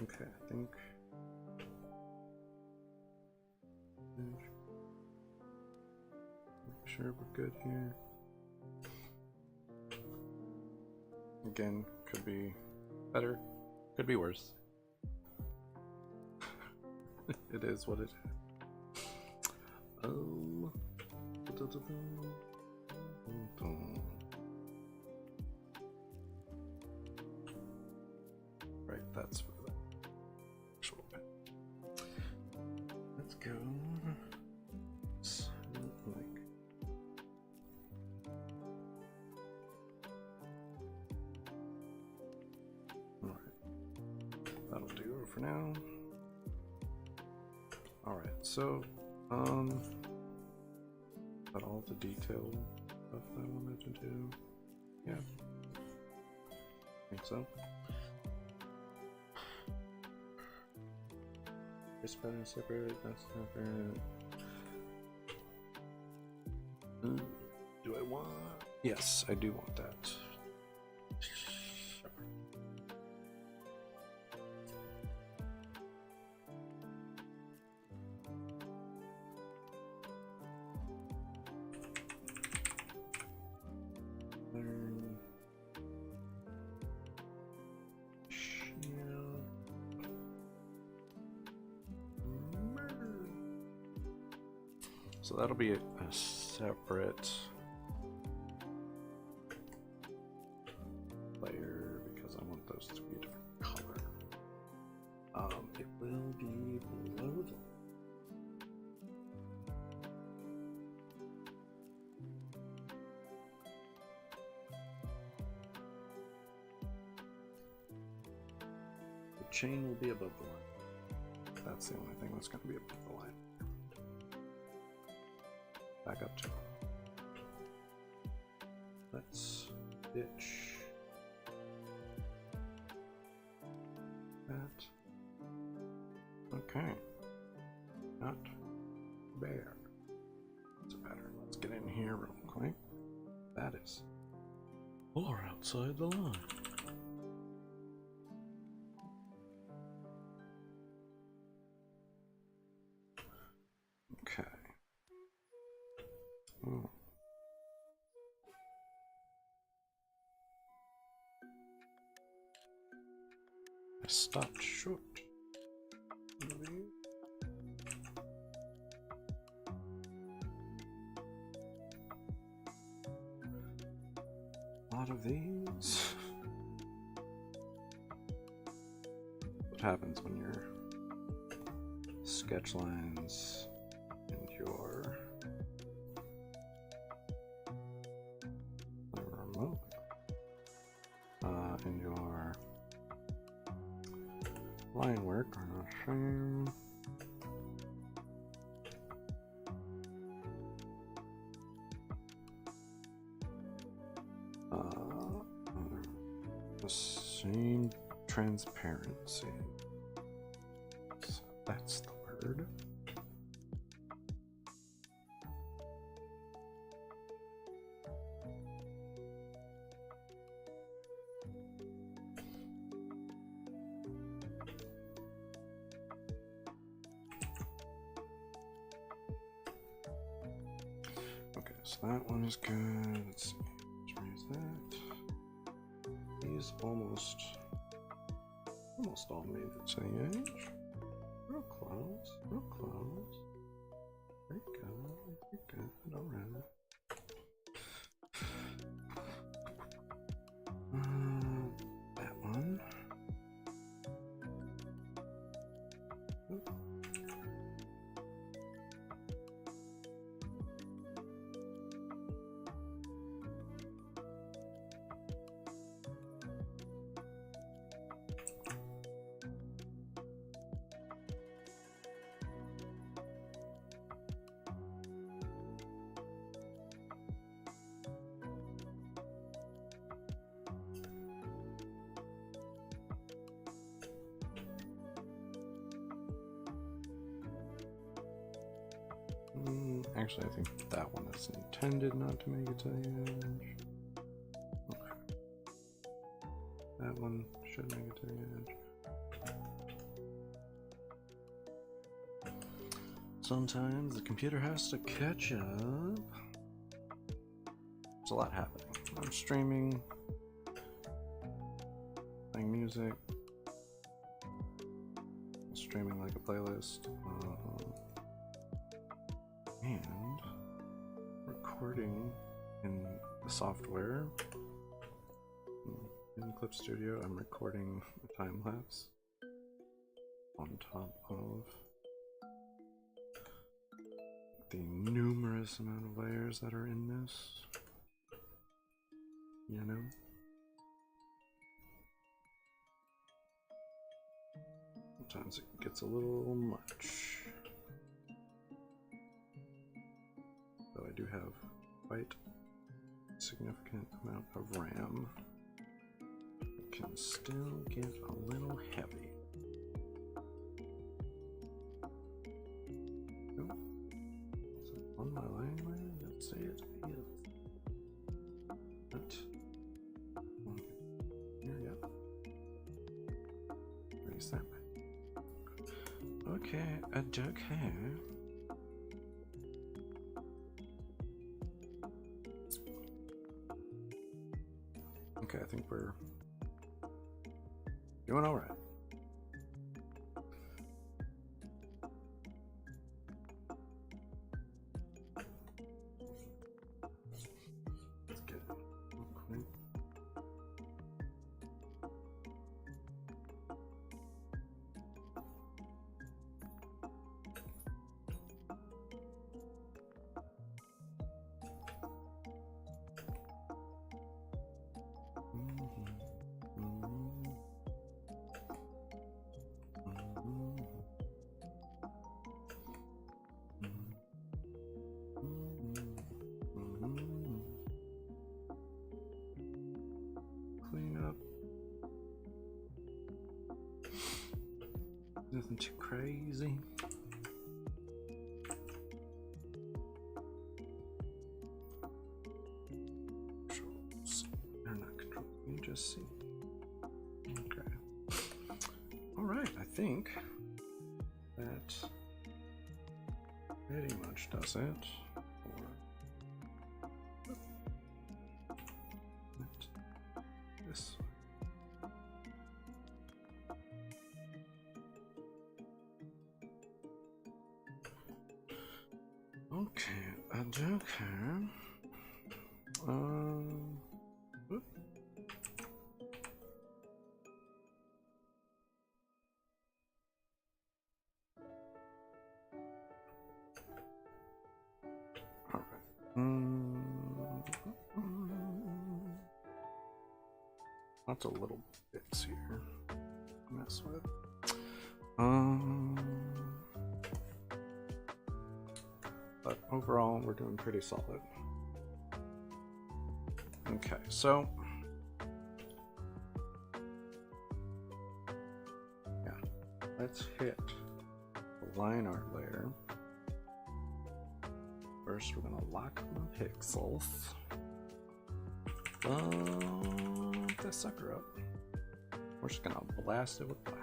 Okay, I think make sure we're good here. Again, could be better, could be worse. It is what it is. Oh. that's for the actual pen. Let's go. Alright. That'll do for now. Alright, so got all the detail stuff that I wanted to do. Yeah. I think so. This pattern is separate, that's separate. Do I want? Yes, I do want that. So that'll be a separate layer because I want those to be a different color. It will be below them. The chain will be above the line. That's the only thing that's going to be above the line. Back up to it. Let's ditch that. Okay. Not bad. It's better. Let's get in here real quick. That is far outside the line. Okay. Oh. I stopped short. A lot of these. What happens when your sketch lines and your remote and your line work are the same. The same transparency. So that's the word. Okay, so that one is good. Let's see. Let's raise that. These almost all made the same age. Real close, real close. Very good, all right. That one. Oop. Actually, I think that one is intended not to make it to the edge. Okay. That one should make it to the edge. Sometimes the computer has to catch up. There's a lot happening. I'm streaming, playing music, streaming like a playlist. And recording in the software. In Clip Studio, I'm recording a time lapse on top of the numerous amount of layers that are in this. You know? Sometimes it gets a little much. Though I do have quite a significant amount of RAM. It can still get a little heavy. Oh. Is it on my line layer? Let's say it is. But here we go. Raise that way. Okay, okay. Okay, I think we're doing all right. Let's get it real quick. Clean up. Nothing too crazy. Controls. They're not controls. You just see. Okay. Alright, I think that pretty much does it. This. Okay, okay. Whoop. All right. Lots of little bits here to mess with. But overall, we're doing pretty solid. Okay, so yeah, let's hit the line art layer. First, we're gonna lock the pixels. Bump this sucker up. We're just gonna blast it with black.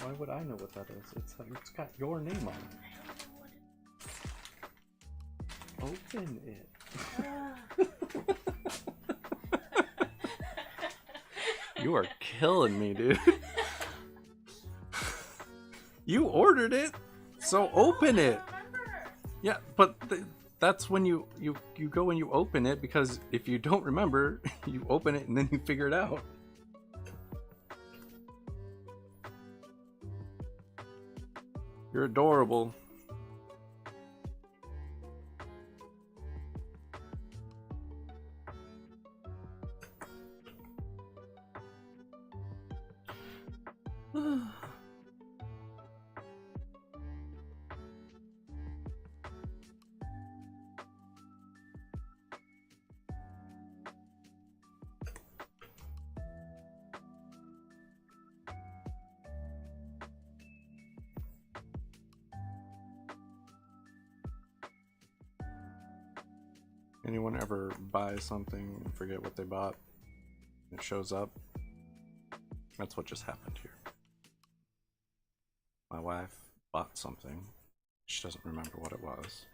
Why would I know what that is? It's got your name on it. Open it. You are killing me, dude. You ordered it, so open it. Yeah, but that's when you go and you open it, because if you don't remember, you open it and then you figure it out. You're adorable. Anyone ever buy something and forget what they bought? It shows up. That's what just happened here. My wife bought something. She doesn't remember what it was.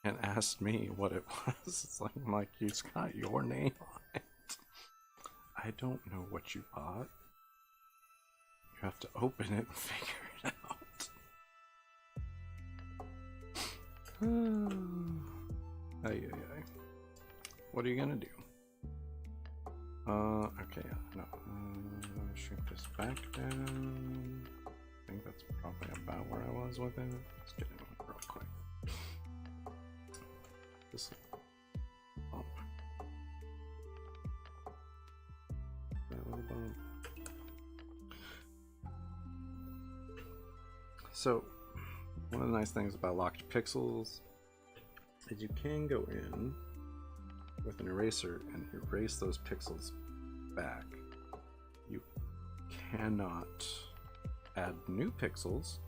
and asked me what it was. It's like, I'm like, it's got your name on it. I don't know what you bought. You have to open it and figure it out. Ay, ay, ay. What are you gonna do? Okay, no. Shrink this back down. I think that's probably about where I was with it. Let's get it real quick. This bump. That little bump. So, one of the nice things about locked pixels is you can go in with an eraser and erase those pixels back. You cannot add new pixels,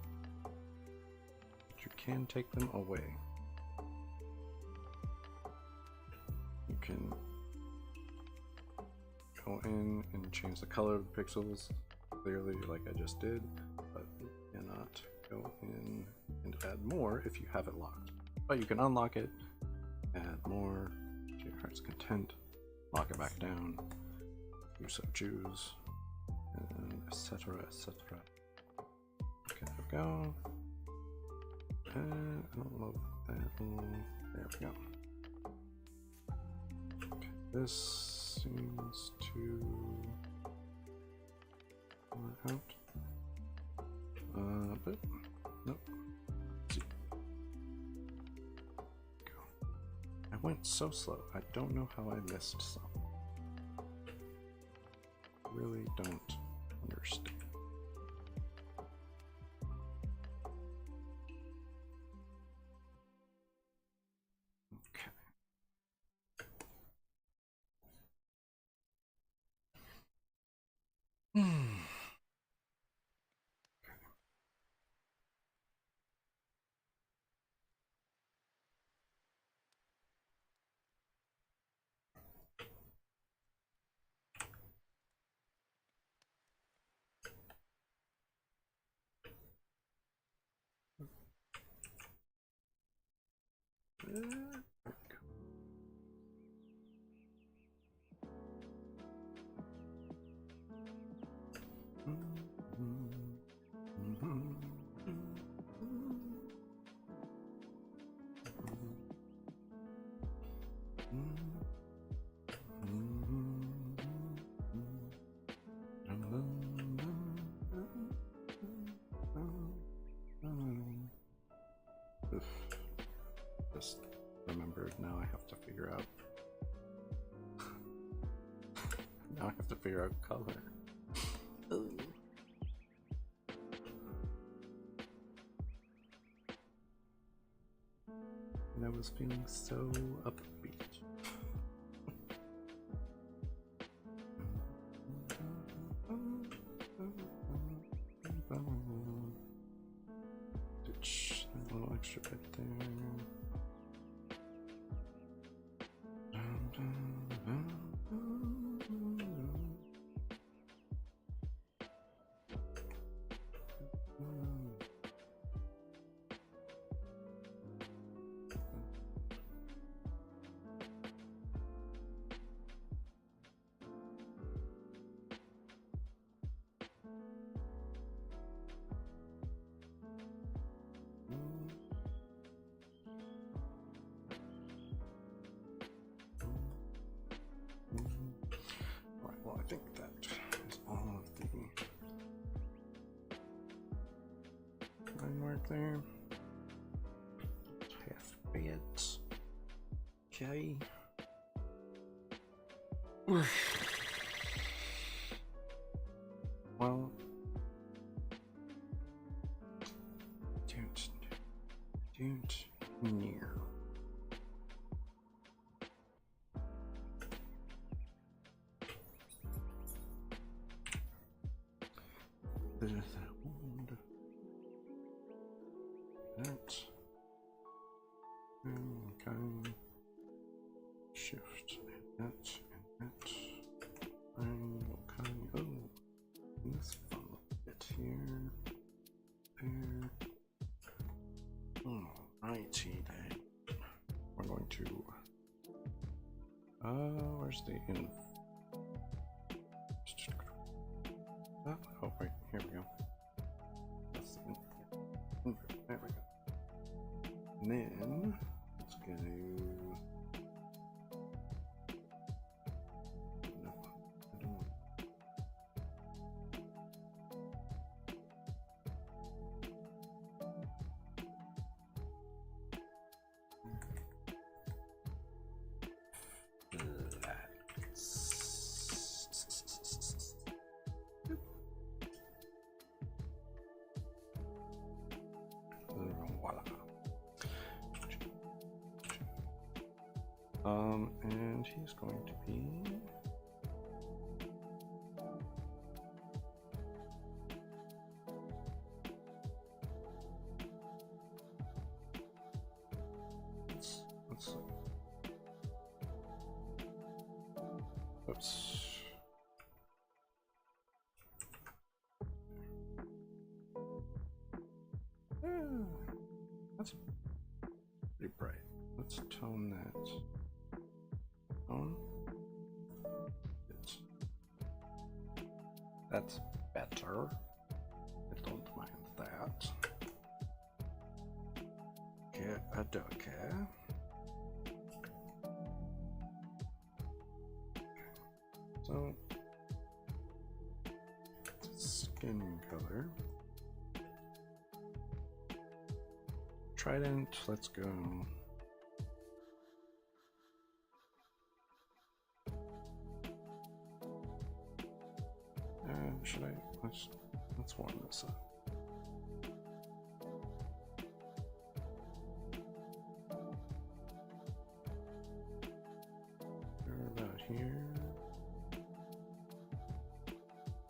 but you can take them away. You can go in and change the color of the pixels, clearly like I just did, but you cannot go in and add more if you have it locked. But you can unlock it, add more to your heart's content, lock it back down, you so choose, and etc. etc. Okay, there we go. And I don't love that. There we go. Okay, this seems to work out. But nope. Let's see. Go. I went so slow. I don't know how I missed some. Really don't understand. Okay. Just remembered, now I have to figure out. Now I have to figure out color. Ooh. And I was feeling so upbeat. Ditch that little extra bit there. Alright, well, I think that is all of the line work there. Half bit. Okay. Well, don't near. There's that wound. That. Okay. Shift. And that. And that. Okay. Oh. This fun bit here. There. Alrighty then. going to. Where's the in? Oh wait, here we go. That's the in. There we go. And then let's go. No, I don't want. Voila. And he's going to be. Let's see. Oops. That's pretty bright. Let's tone that. Tone. That's better. I don't mind that. Get a ducky. So, skin color. Trident, let's go. Should I? Let's warm this up. We're about here.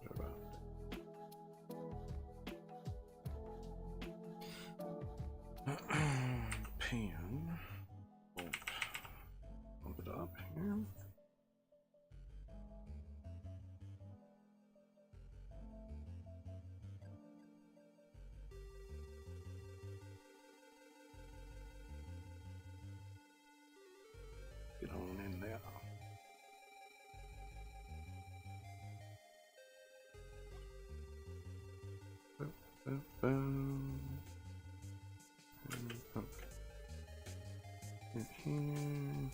What about pan? Bump it up here. Get on in there. Boom, boom, boom. Okay. In here.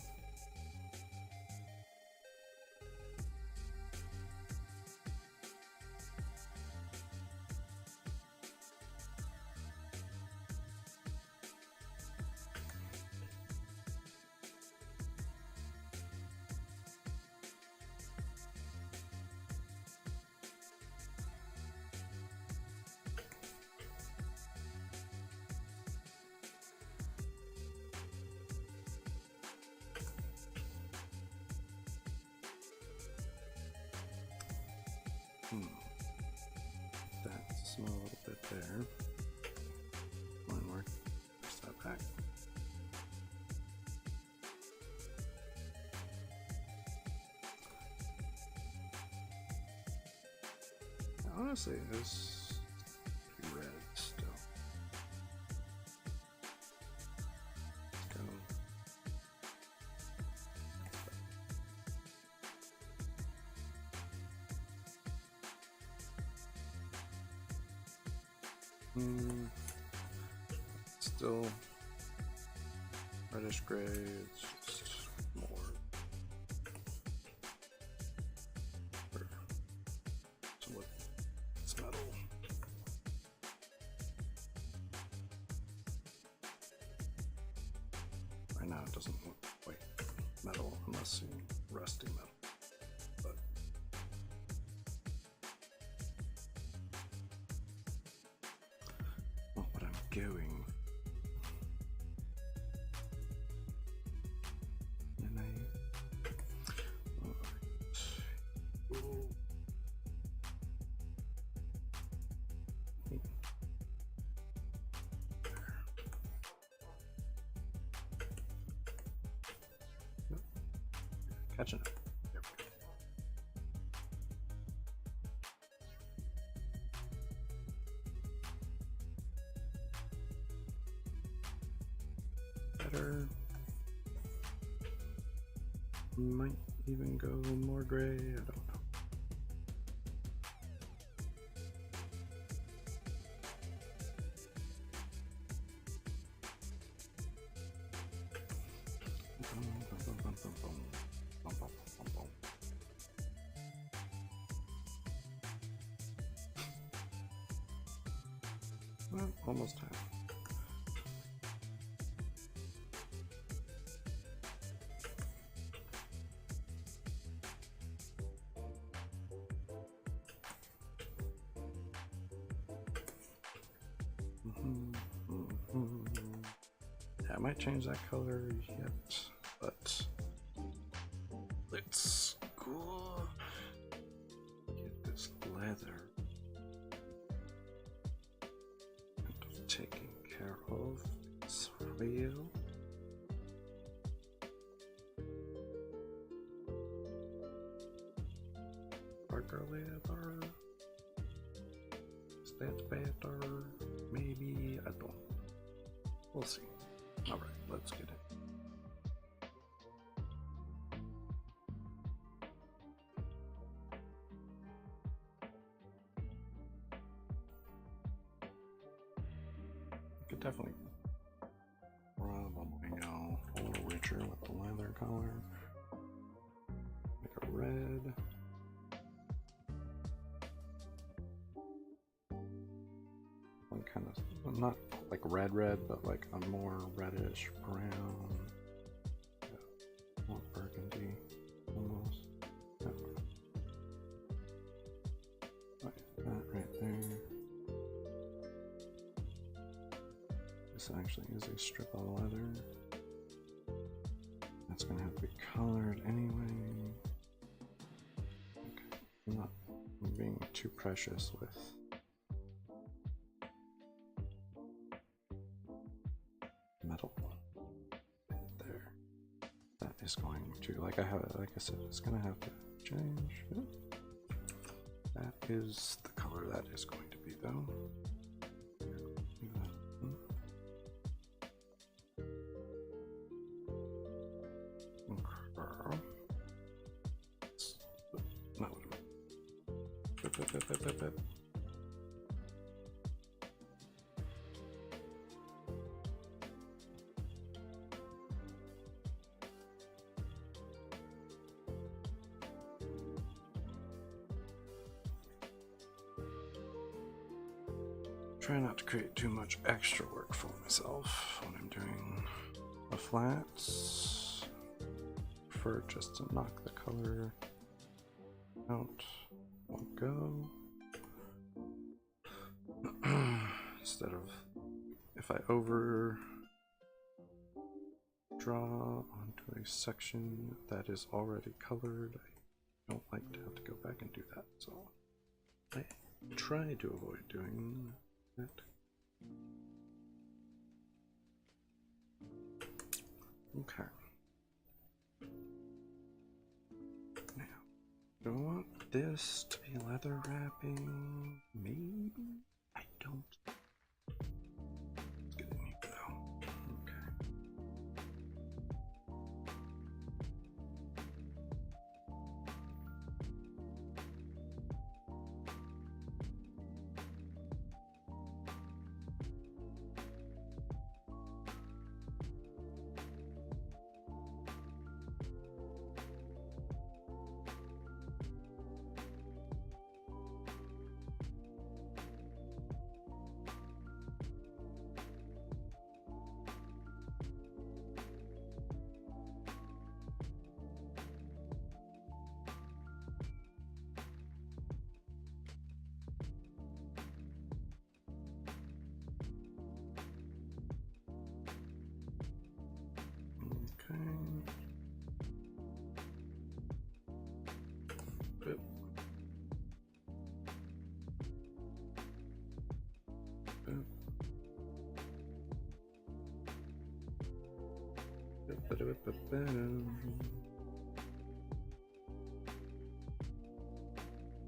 That's a little bit there. One more. Push that back. Honestly, this is red still. Let's go. Still reddish gray, it's just more. So what? It's metal. Right now it doesn't look quite metal unless you rusty metal. But well, what I'm going. Catching up. There we go. Better. Might even go more gray, I don't know. Well, almost time. Yeah, I might change that color yet, but let's go get this leather taken care of. It's real. Darker leather. Is that better? Maybe, I don't. We'll see. Alright, let's get it. Could definitely probably go a little richer with the leather color. Make a red. One kind of, not like red, but like a more reddish brown. Yeah, more burgundy almost. Yeah. That right there. This actually is a strip of leather. That's gonna have to be colored anyway. Okay. I'm not being too precious with metal. There. That is going to, like I said, it's gonna have to change. That is the color that is going to be though. Try not to create too much extra work for myself when I'm doing the flats. Prefer just to knock the color out one go. Instead of, if I over draw onto a section that is already colored, I don't like to have to go back and do that, so I try to avoid doing that. Okay. Now, do I want this to be leather wrapping? Maybe? I don't. Let's get in here though. Okay.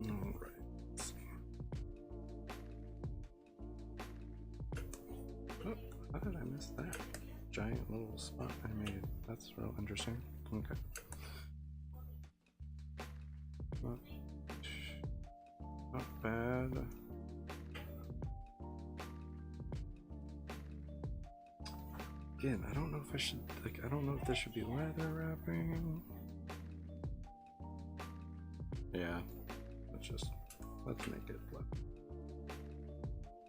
Alright, let's see. Oh, how did I miss that? Giant little spot I made. That's real interesting. Okay. Not bad. Again, I don't know if I should, like, I don't know if this should be leather wrapping. Yeah, let's make it leather.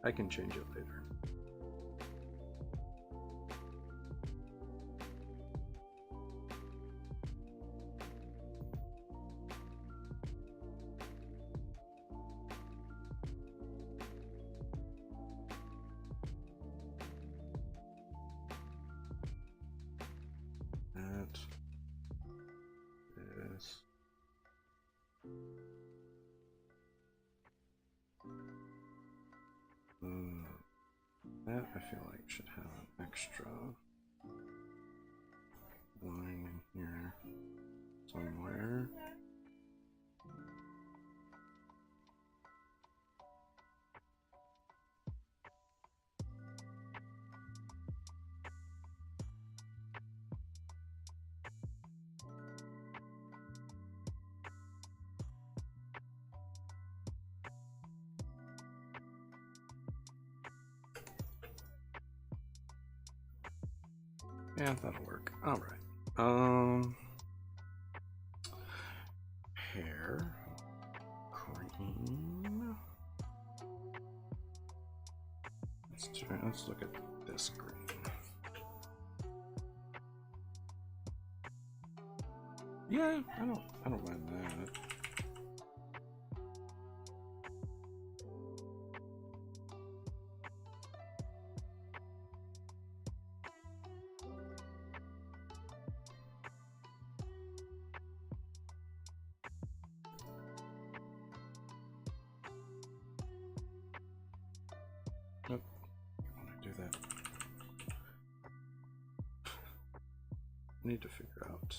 I can change it later. That I feel like should have an extra line in here somewhere. Yeah, that'll work. All right. Hair, green. Let's look at this green. Yeah, I don't mind that. Nope, I want to do that. I need to figure out.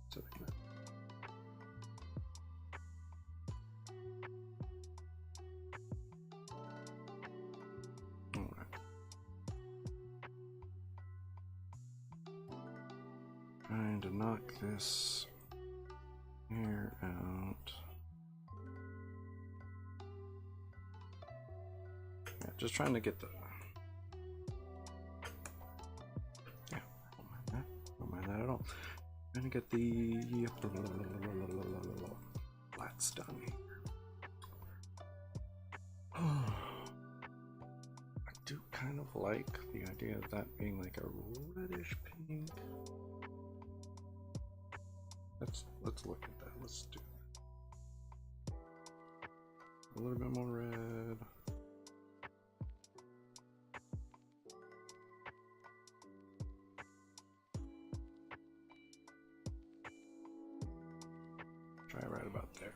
Something that. All right. Trying to knock this hair out. Yeah, just trying to get the. Yeah, don't mind that at all. Trying to get the flats done here. I do kind of like the idea of that being like a reddish pink. Let's look at that. Let's do that. A little bit more red. Try right about there.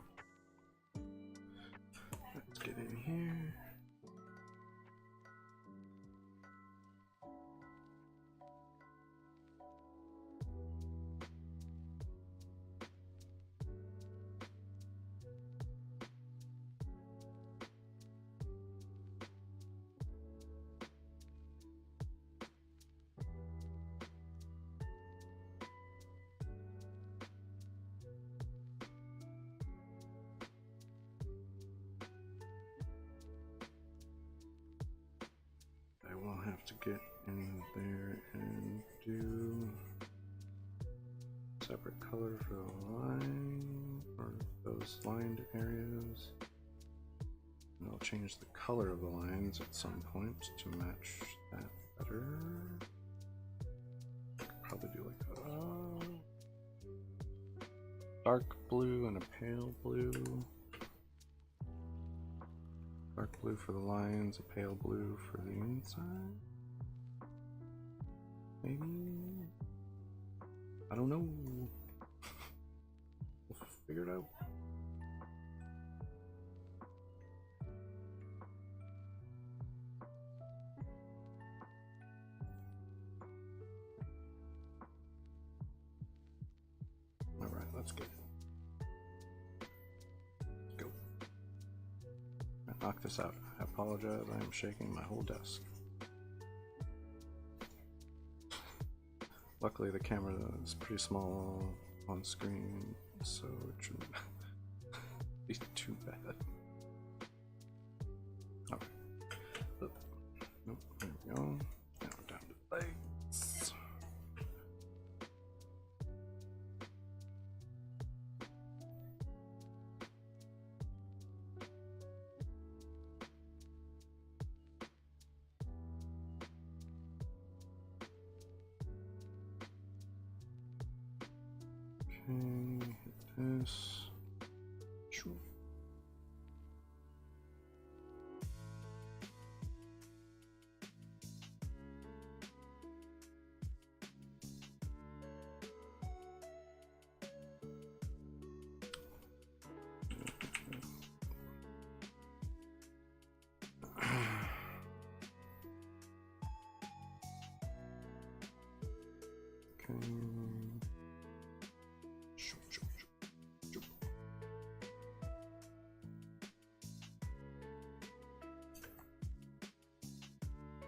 Let's get in here. I'll have to get in there and do separate color for the line, or those lined areas. And I'll change the color of the lines at some point to match that better. Probably do like a dark blue and a pale blue. Dark blue for the lines, a pale blue for the inside. Maybe? I don't know. We'll figure it out. Alright, let's get it. Knock this out. I apologize, I am shaking my whole desk. Luckily the camera is pretty small on screen, so it shouldn't be too bad. Okay. Nope, there we go. Now we're down to lights. Okay, hit this. Sure.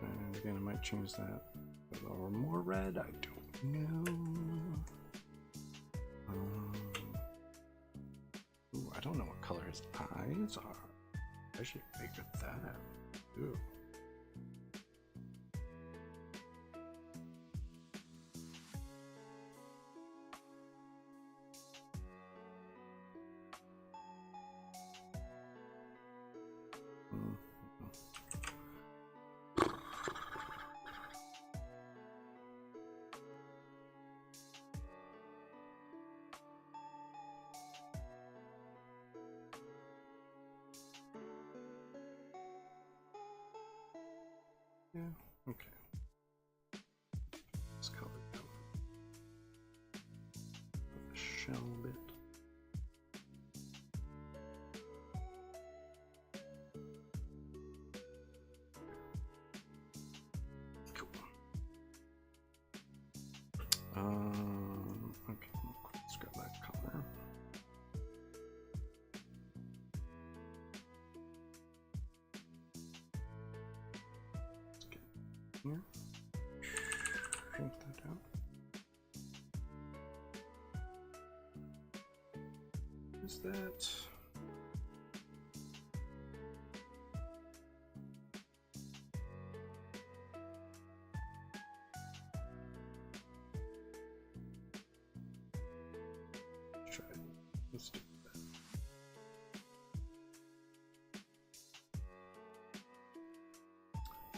And again, I might change that or more red. I don't know. Ooh, I don't know what color his eyes are. I should figure that out. Ooh. Yeah, okay. Let's color down the shell bit. Cool. Okay, let's grab that color. Here, shrink that out. Is that? Try it. Let's do that.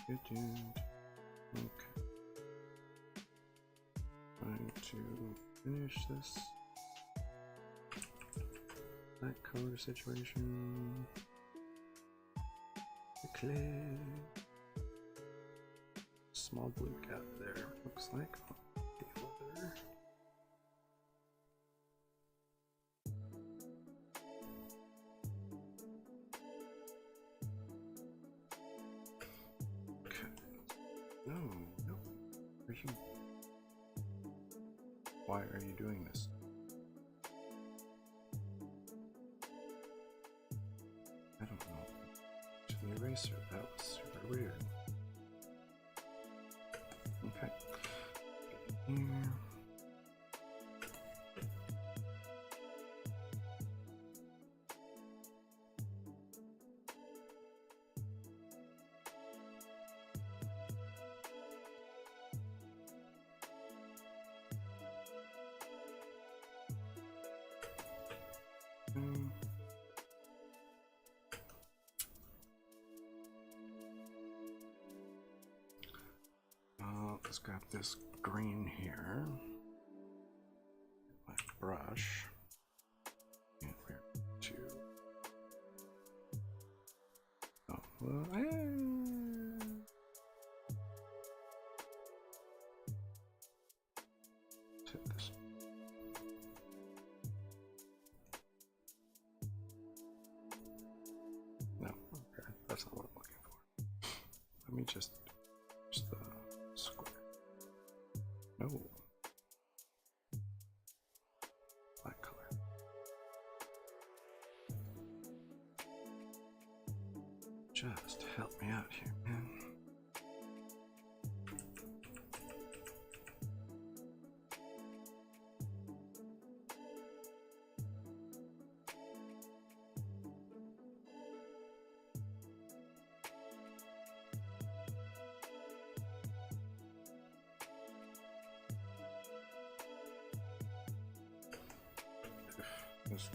Good dude. Okay. Trying to finish this black color situation. The clay. Small blue gap there, looks like. The other. No, no. Are you? Why are you doing this? I don't know. To the eraser, that was super weird. Okay. Get in here. Let's grab this green here. My brush. And we're to. Oh, well, hit this. No, okay, that's not what I'm looking for. Let me just the square. No. Black color. Just help me out here, man. This is a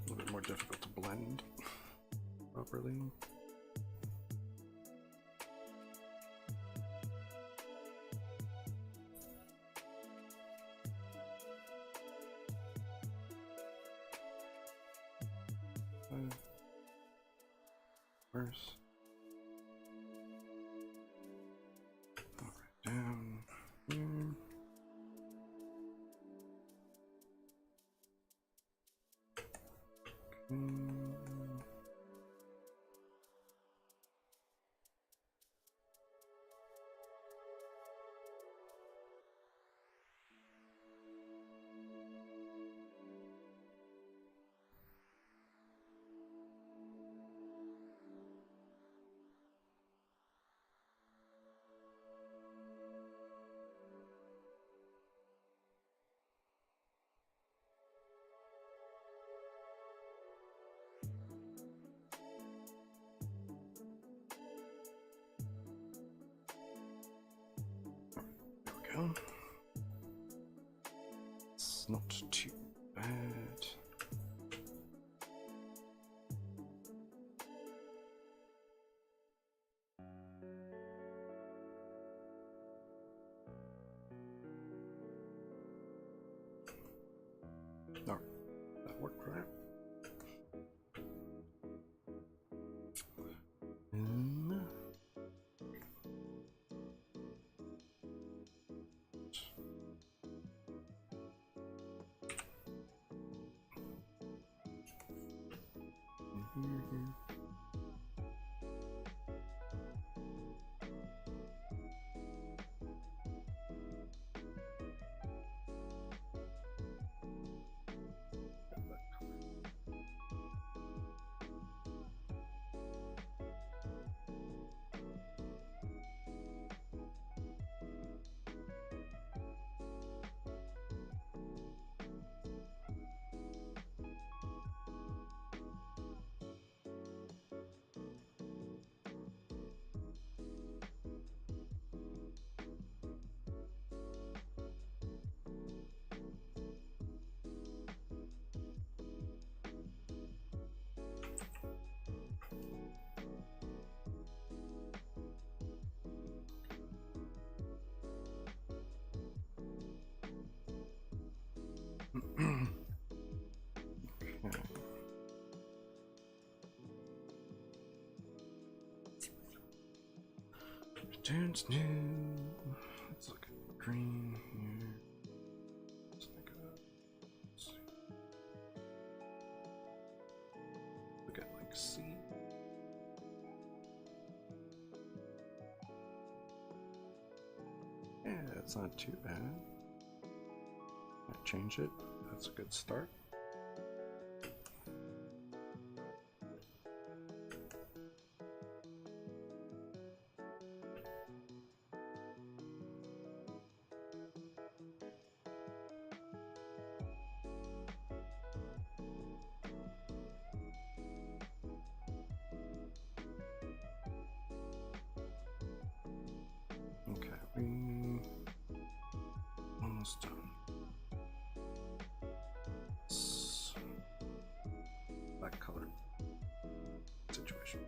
little bit more difficult to blend properly. First, go right down here. There we go. It's not too bad. Alright, that worked, right? Okay. Returns new. Let's look at green here. Let's make it up. Let's see. Look at like C. Yeah, it's not too bad. Might change it. That's a good start. Okay, we almost done. Black color situation.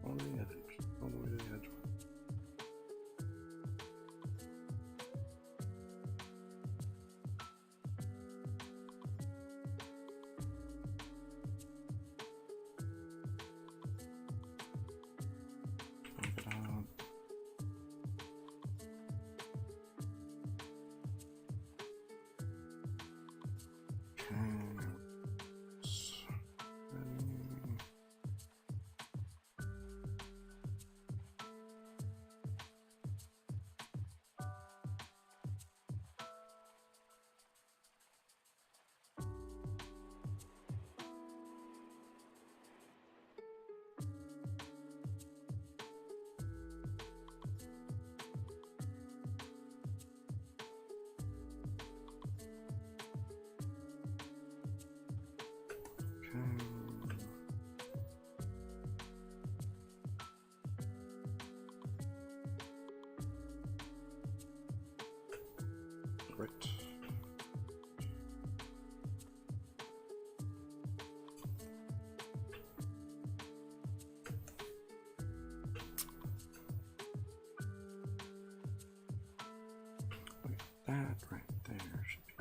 On the edge, all the way to the edge. Bump it up. Okay. That right there should be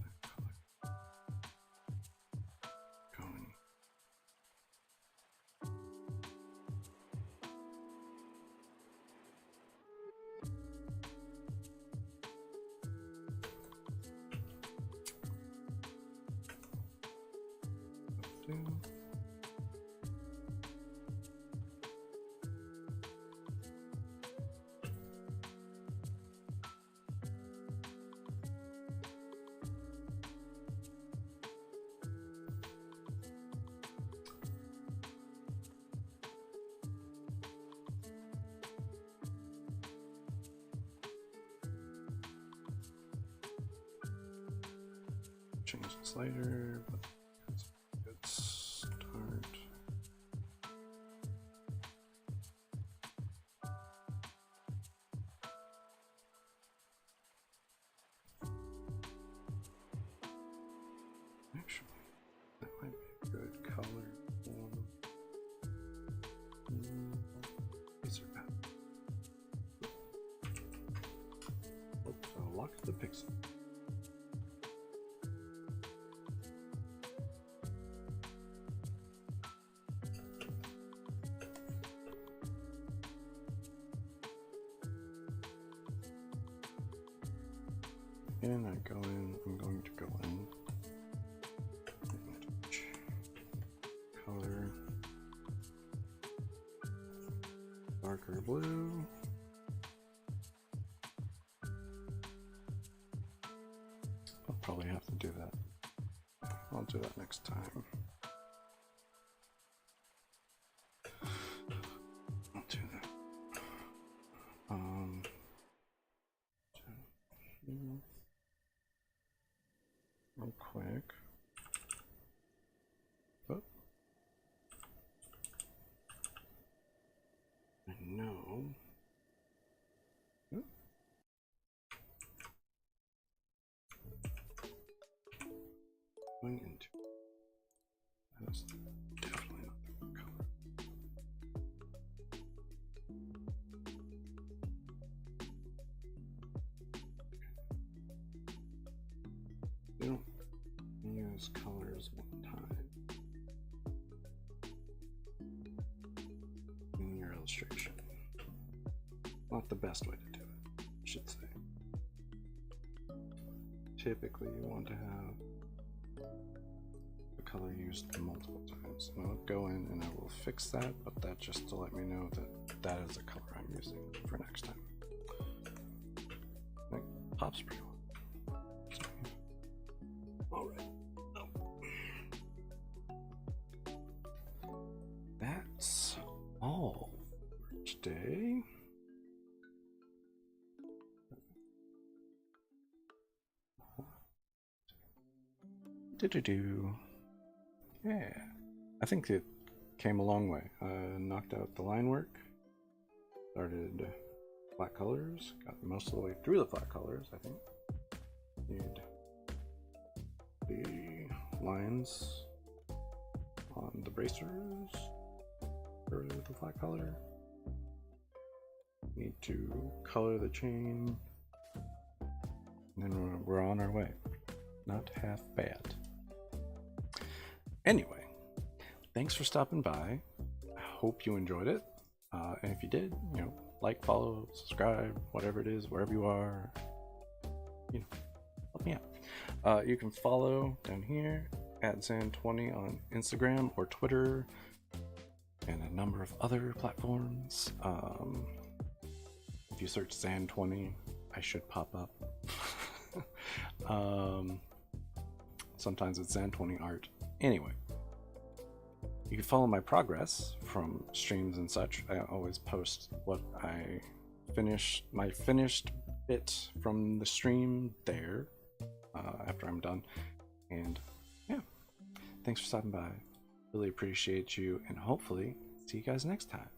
that color going. Change this later, but it's a good start. Actually, that might be a good color for these are bad. Oops, I locked the pixel. And I go in, I'm going to go in, color, darker blue, I'll probably have to do that, I'll do that next time. I'll do that. Real quick. Oh. I know. Oh. Going into. That's definitely not the color. You don't use colors one time in your illustration. Not the best way to do it, I should say. Typically, you want to have the color used multiple times. And I'll go in and I will fix that, but that's just to let me know that that is the color I'm using for next time. Like, pops pretty well. Alright. That's all for today. Yeah, I think it came a long way. Knocked out the line work, started flat colors, got most of the way through the flat colors, I think. Need the lines on the bracers for the flat color. Need to color the chain, and then we're on our way. Not half bad. Anyway, thanks for stopping by. I hope you enjoyed it. And if you did, you know, like, follow, subscribe, whatever it is, wherever you are, you know, help me out. You can follow down here at Zann20 on Instagram or Twitter and a number of other platforms. If you search Zann20, I should pop up. Sometimes it's Zann20 art. Anyway, you can follow my progress from streams and such. I always post what I finished, my finished bit from the stream there after I'm done. And yeah, thanks for stopping by. Really appreciate you, and hopefully see you guys next time.